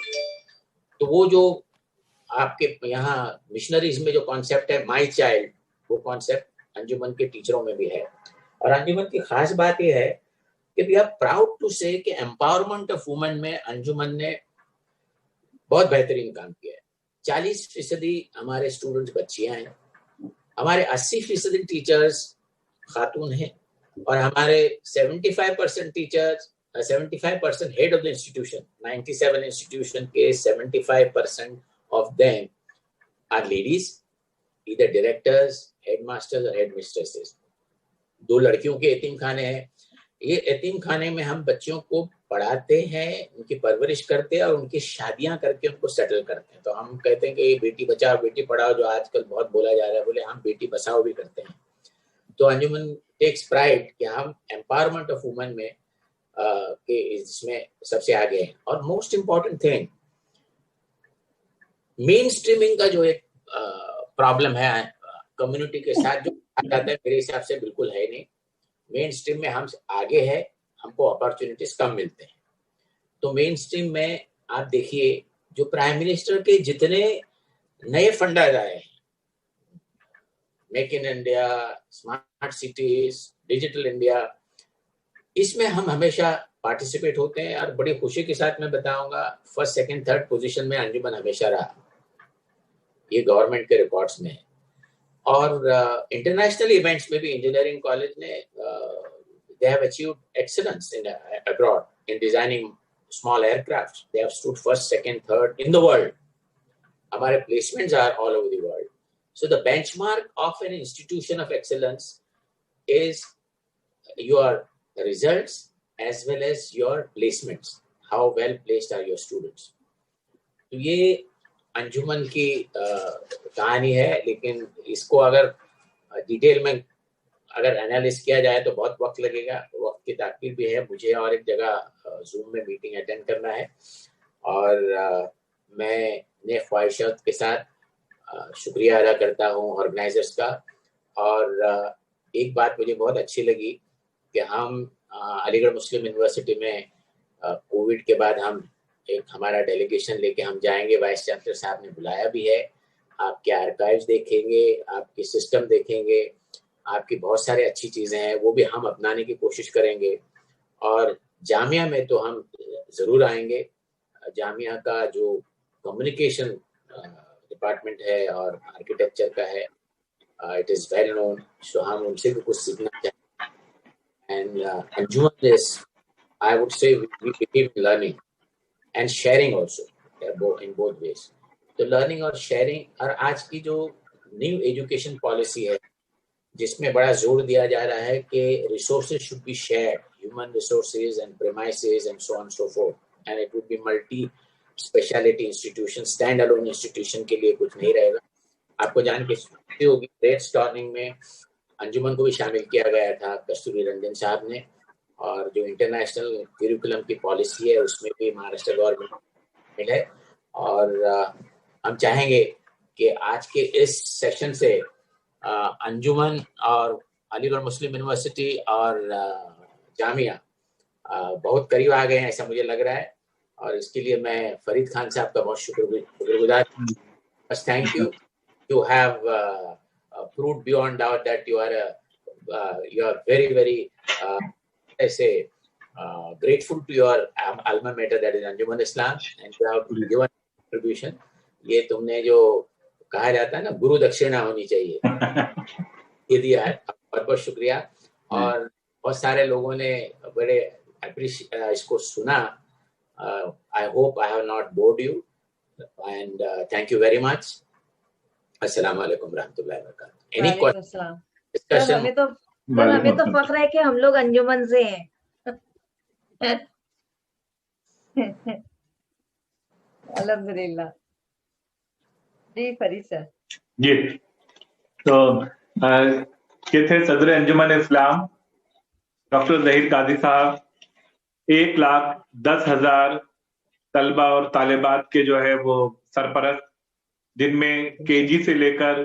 तो वो जो आपके यहाँ मिशनरीज में जो कॉन्सेप्ट है माई चाइल्ड, वो कॉन्सेप्ट अंजुमन के टीचरों में भी है। और अंजुमन की खास बात यह है कि वी आर प्राउड टू से कि एम्पावरमेंट ऑफ वुमेन में अंजुमन ने बहुत बेहतरीन काम किया है। 40% हमारे स्टूडेंट्स बच्चियां हैं, हमारे 80% टीचर्स खातून हैं और हमारे 75% teachers 75% head of the institution, 97 institution के 75% of them are ladies, either directors, headmasters or headmistresses. 2 लड़कियों के यतीम खाने हैं। ये यतीम खाने में हम बच्चों को पढ़ाते हैं, उनकी परवरिश करते हैं और उनकी शादियां करके उनको सेटल करते हैं। तो हम कहते हैं कि बेटी बचाओ बेटी पढ़ाओ जो आजकल बहुत बोला जा रहा है, बोले हम बेटी बचाओ भी करते हैं। तो अंजुमन टेक्स प्राइड कि हम एम्पावरमेंट ऑफ वुमेन में के इसमें सबसे आगे हैं। और most important thing, main streaming का जो एक प्रॉब्लम है कम्युनिटी के साथ जो आ जाता है, मेरे हिसाब से बिल्कुल है नहीं। मेन स्ट्रीम में हम आगे है, हमको अपॉर्चुनिटीज कम मिलते हैं। तो मेन स्ट्रीम में आप देखिए जो प्राइम मिनिस्टर के जितने नए फंडाज आए हैं, make in India, smart cities, digital India, इसमें हम हमेशा पार्टिसिपेट होते हैं। और बड़ी खुशी के साथ मैं बताऊंगा फर्स्ट सेकंड थर्ड पोजीशन में अंजुमन हमेशा रहा, ये गवर्नमेंट के रिकॉर्ड्स में है। और इंटरनेशनल इवेंट्स में भी इंजीनियरिंग कॉलेज ने they have achieved excellence in abroad in designing small aircraft, they have stood first second third in the world. हमारे placements are all over the world. So the benchmark of an institution of excellence is your results as well as your placements, how well placed are your students. तो ये अंजुमन की कहानी है, लेकिन इसको अगर detail में अगर एनालिसिस किया जाए तो बहुत वक्त लगेगा। वक्त की ताकीद भी है, मुझे और एक जगह जूम में मीटिंग अटेंड करना है। और मैं नेक ख्वाहिशात के साथ शुक्रिया अदा करता हूँ ऑर्गेनाइजर्स का। और एक बात मुझे बहुत अच्छी लगी कि हम अलीगढ़ मुस्लिम यूनिवर्सिटी में कोविड के बाद हम एक हमारा डेलीगेशन लेके हम जाएंगे, वाइस चांसलर साहब ने बुलाया भी है। आपके आर्काइव्स देखेंगे, आपके सिस्टम देखेंगे, आपकी बहुत सारे अच्छी चीज़ें हैं, वो भी हम अपनाने की कोशिश करेंगे। और जामिया में तो हम ज़रूर आएंगे। जामिया का जो कम्युनिकेशन डिपार्टमेंट है और आर्किटेक्चर का है, इट इज़ वेल नोन, सो हम उनसे भी कुछ सीखना चाहेंगे। And Anjuman is, I would say, we believe in learning and sharing also, in both ways. तो learning और sharing, और आज की जो न्यू एजुकेशन पॉलिसी है जिसमें बड़ा जोर दिया जा रहा है कि resources should be shared, human resources and premises and so on so fourth, and it would be multi speciality institution, stand alone institution के लिए कुछ नहीं रहेगा। आपको जान के खुशी होगी, ब्रेन स्टॉर्मिंग में अंजुमन को भी शामिल किया गया था कस्तूरी रंजन साहब ने, और जो इंटरनेशनल करिकुलम की पॉलिसी है उसमें भी महाराष्ट्र गवर्नमेंट शामिल है। और हम चाहेंगे कि आज के इस सेशन से अंजुमन और अलीगढ़ मुस्लिम यूनिवर्सिटी और जामिया बहुत करीब आ गए हैं, ऐसा मुझे लग रहा है। और इसके लिए मैं फरीद खान साहब का बहुत शुक्रगुजार हूँ। बस thank you, you have proved beyond doubt that you are very I say grateful to your alma mater, that is Anjuman Islam, and you have given contribution. ये तुमने जो कहा जाता है ना गुरु दक्षिणा होनी चाहिए, ये दिया है, बहुत बहुत शुक्रिया। और बहुत सारे लोगों ने बड़े इसको सुना। I hope I have not bored you, and thank you very much. अस्सलाम वालेकुम रहमतुल्लाहि व बरकातहू। Any question, discussion? हमें तो फख्र है कि हम लोग अंजुमन से हैं। अल्हम्दुलिल्लाह जी। फरीद सर जी, तो ये थे सदर अंजुमन इस्लाम डॉक्टर ज़हीर काजी साहब। 1,10,000 तलबा और तालिबात के जो है वो सरपरस्त, जिनमें केजी से लेकर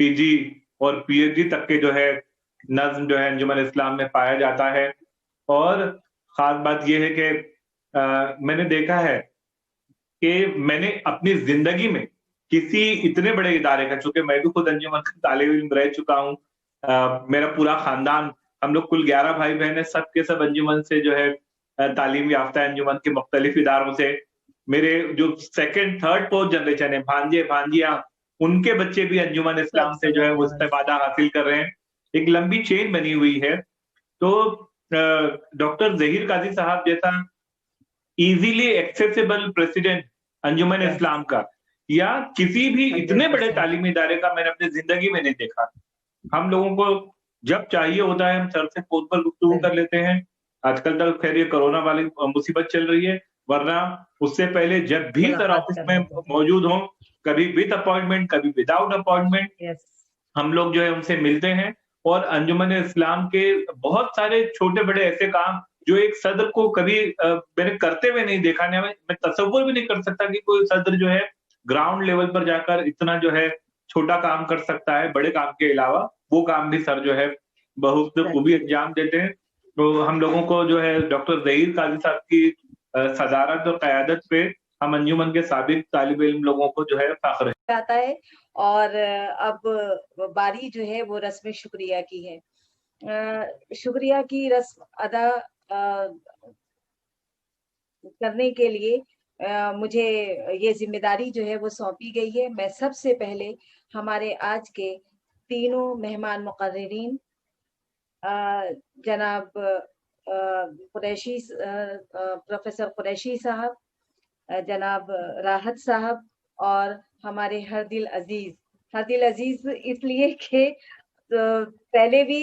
पीजी और पीएचडी तक के जो है नज्म जो है अंजुमन इस्लाम में पाया जाता है। और खास बात यह है कि मैंने देखा है कि मैंने अपनी जिंदगी में किसी इतने बड़े इदारे का, चूंकि मैं भी खुद अंजुमन का तालिब इल्म रह चुका हूँ, मेरा पूरा खानदान, हम लोग कुल 11 भाई बहन है, सब के सब अंजुमन से जो है तालीम याफ्ता अंजुमन के मुख्तलिफ इदारों से। मेरे जो सेकंड थर्ड फोर्थ जनरेशन है, भांजे भांजिया, उनके बच्चे भी अंजुमन इस्लाम से जो है वो इस्तेफादा हासिल कर रहे हैं। एक लंबी चेन बनी हुई है। तो डॉक्टर ज़हीर काजी साहब जैसा इजीली एक्सेसिबल प्रेसिडेंट अंजुमन इस्लाम का या किसी भी इतने बड़े तालीमी इदारे का मैंने अपनी जिंदगी में नहीं देखा। हम लोगों को जब चाहिए होता है हम सर से फोन पर गुफ्तगू कर लेते हैं। आजकल तो खैर ये कोरोना वाली मुसीबत चल रही है, वरना उससे पहले जब भी सर ऑफिस में मौजूद हो, कभी विद अपॉइंटमेंट कभी विदाउट अपॉइंटमेंट, हम लोग जो है उनसे मिलते हैं। और अंजुमन इस्लाम के बहुत सारे छोटे बड़े ऐसे काम जो एक सदर को कभी मैंने करते हुए नहीं देखा, मैं तसव्वुर भी नहीं कर सकता कि कोई सदर जो है ग्राउंड लेवल पर जाकर इतना जो है छोटा काम कर सकता है। बड़े काम के अलावा वो काम भी सर जो है बहुत खूबी अंजाम देते हैं। तो हम लोगों को जो है डॉक्टर ज़हीर काजी साहब की सदारत और क़यादत पे हम अंजुमन के साबिक तालिब इल्म लोगों को जो है फख्र आता है। और अब बारी जो है वो रस्म शुक्रिया की है। शुक्रिया की रस्म अदा करने के लिए मुझे ये जिम्मेदारी जो है वो सौंपी गई है। मैं सबसे पहले हमारे आज के तीनों मेहमान मुकर्रिरीन जनाब कुरैशी, प्रोफेसर कुरैशी साहब, जनाब राहत साहब और हमारे हरदिल अजीज इसलिए कि पहले भी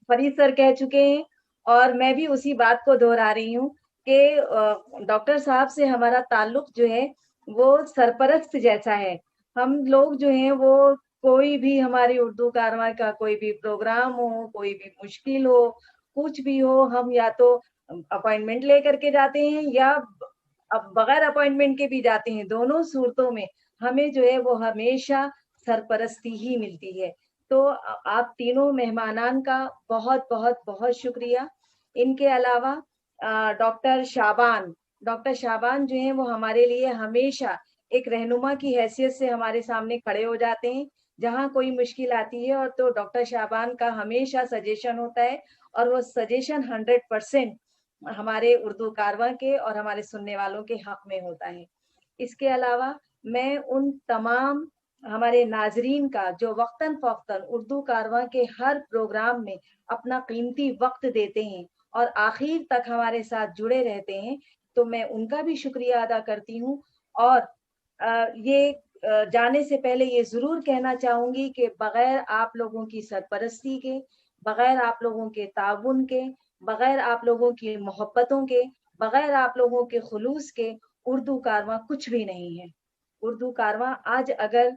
फरीद सर कह चुके हैं और मैं भी उसी बात को दोहरा रही हूँ कि डॉक्टर साहब से हमारा ताल्लुक जो है वो सरपरस्त जैसा है। हम लोग जो हैं वो कोई भी हमारी उर्दू कारवां का कोई भी प्रोग्राम हो, कोई भी मुश्किल हो, कुछ भी हो, हम या तो अपॉइंटमेंट लेकर के जाते हैं या बगैर अपॉइंटमेंट के भी जाते हैं। दोनों सूरतों में हमें जो है वो हमेशा सरपरस्ती ही मिलती है। तो आप तीनों मेहमानान का बहुत बहुत बहुत शुक्रिया। इनके अलावा डॉक्टर शाबान जो है वो हमारे लिए हमेशा एक रहनुमा की हैसियत से हमारे सामने खड़े हो जाते हैं। जहाँ कोई मुश्किल आती है और तो डॉक्टर शाबान का हमेशा सजेशन होता है और वो सजेशन 100% हमारे उर्दू कारवां के और हमारे सुनने वालों के हक में होता है। इसके अलावा मैं उन तमाम हमारे नाजरीन का जो वक्तन फौक्तन उर्दू कारवां के हर प्रोग्राम में अपना कीमती वक्त देते हैं और आखिर तक हमारे साथ जुड़े रहते हैं, तो मैं उनका भी शुक्रिया अदा करती हूँ। और ये जाने से पहले ये जरूर कहना चाहूंगी कि बगैर आप लोगों की सरपरस्ती के, बगैर आप लोगों के ताउन के, बगैर आप लोगों की मोहब्बतों के, बगैर आप लोगों के खुलूस के उर्दू कारवां कुछ भी नहीं है। उर्दू कारवां आज अगर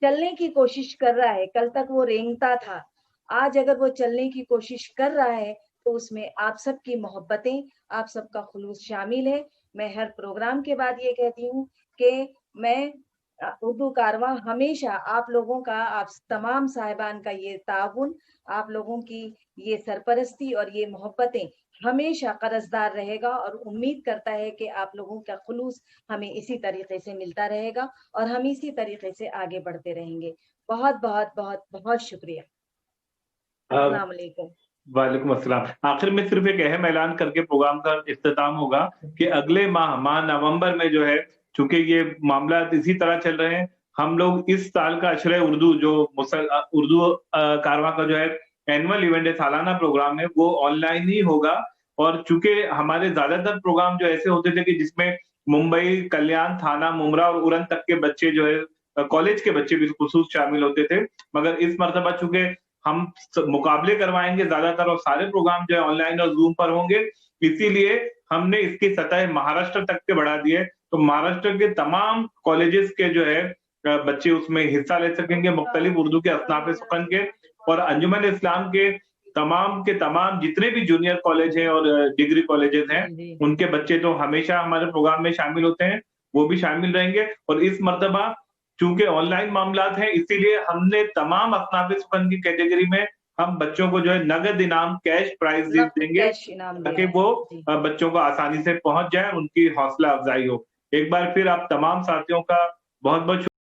चलने की कोशिश कर रहा है, कल तक वो रेंगता था, आज अगर वो चलने की कोशिश कर रहा है तो उसमें आप सबकी मोहब्बतें, आप सबका खुलूस शामिल है। मैं हर प्रोग्राम के बाद ये कहती हूँ कि मैं उर्दू कारवां हमेशा आप लोगों का, आप तमाम साहिबान का ये ताउन, आप लोगों की ये सरपरस्ती और ये मोहब्बतें हमेशा कर्जदार रहेगा और उम्मीद करता है कि आप लोगों का खुलूस हमें इसी तरीके से मिलता रहेगा और हम इसी तरीके से आगे बढ़ते रहेंगे। बहुत बहुत बहुत बहुत शुक्रिया। अस्सलाम वालेकुम। वालेकुम अस्सलाम। आखिर में सिर्फ एक अहम ऐलान करके प्रोग्राम का इख्तिताम होगा कि अगले माह नवंबर में जो है, चूंकि ये मामला इसी तरह चल रहे हैं, हम लोग इस साल का अशरे उर्दू जो उर्दू कारवां का जो है एनुअल इवेंट है, सालाना प्रोग्राम है, वो ऑनलाइन ही होगा। और चूंकि हमारे ज्यादातर प्रोग्राम जो ऐसे होते थे कि जिसमें मुंबई, कल्याण, थाना, मुमरा और उरन तक के बच्चे जो है, कॉलेज के बच्चे भी खुसूस शामिल होते थे, मगर इस मरतबा चूंकि हम मुकाबले करवाएंगे ज्यादातर और सारे प्रोग्राम जो है ऑनलाइन और जूम पर होंगे, इसीलिए हमने इसकी सतह महाराष्ट्र तक के बढ़ा दी है। तो महाराष्ट्र के तमाम कॉलेजेस के जो है बच्चे उसमें हिस्सा ले सकेंगे, मुख्तलिफ उर्दू के असनाफ सुखन के, और अंजुमन इस्लाम के तमाम जितने भी जूनियर कॉलेज हैं और डिग्री कॉलेजेस हैं, उनके बच्चे तो हमेशा हमारे प्रोग्राम में शामिल होते हैं, वो भी शामिल रहेंगे। और इस मर्तबा चूंकि ऑनलाइन मामलात हैं, इसीलिए हमने तमाम असनाफ सुखन की कैटेगरी में हम बच्चों को जो है नगद इनाम, कैश प्राइज देंगे, ताकि वो बच्चों को आसानी से पहुंच जाए, उनकी हौसला अफजाई हो। एक बार फिर आप तमाम साथियों का बहुत बहुत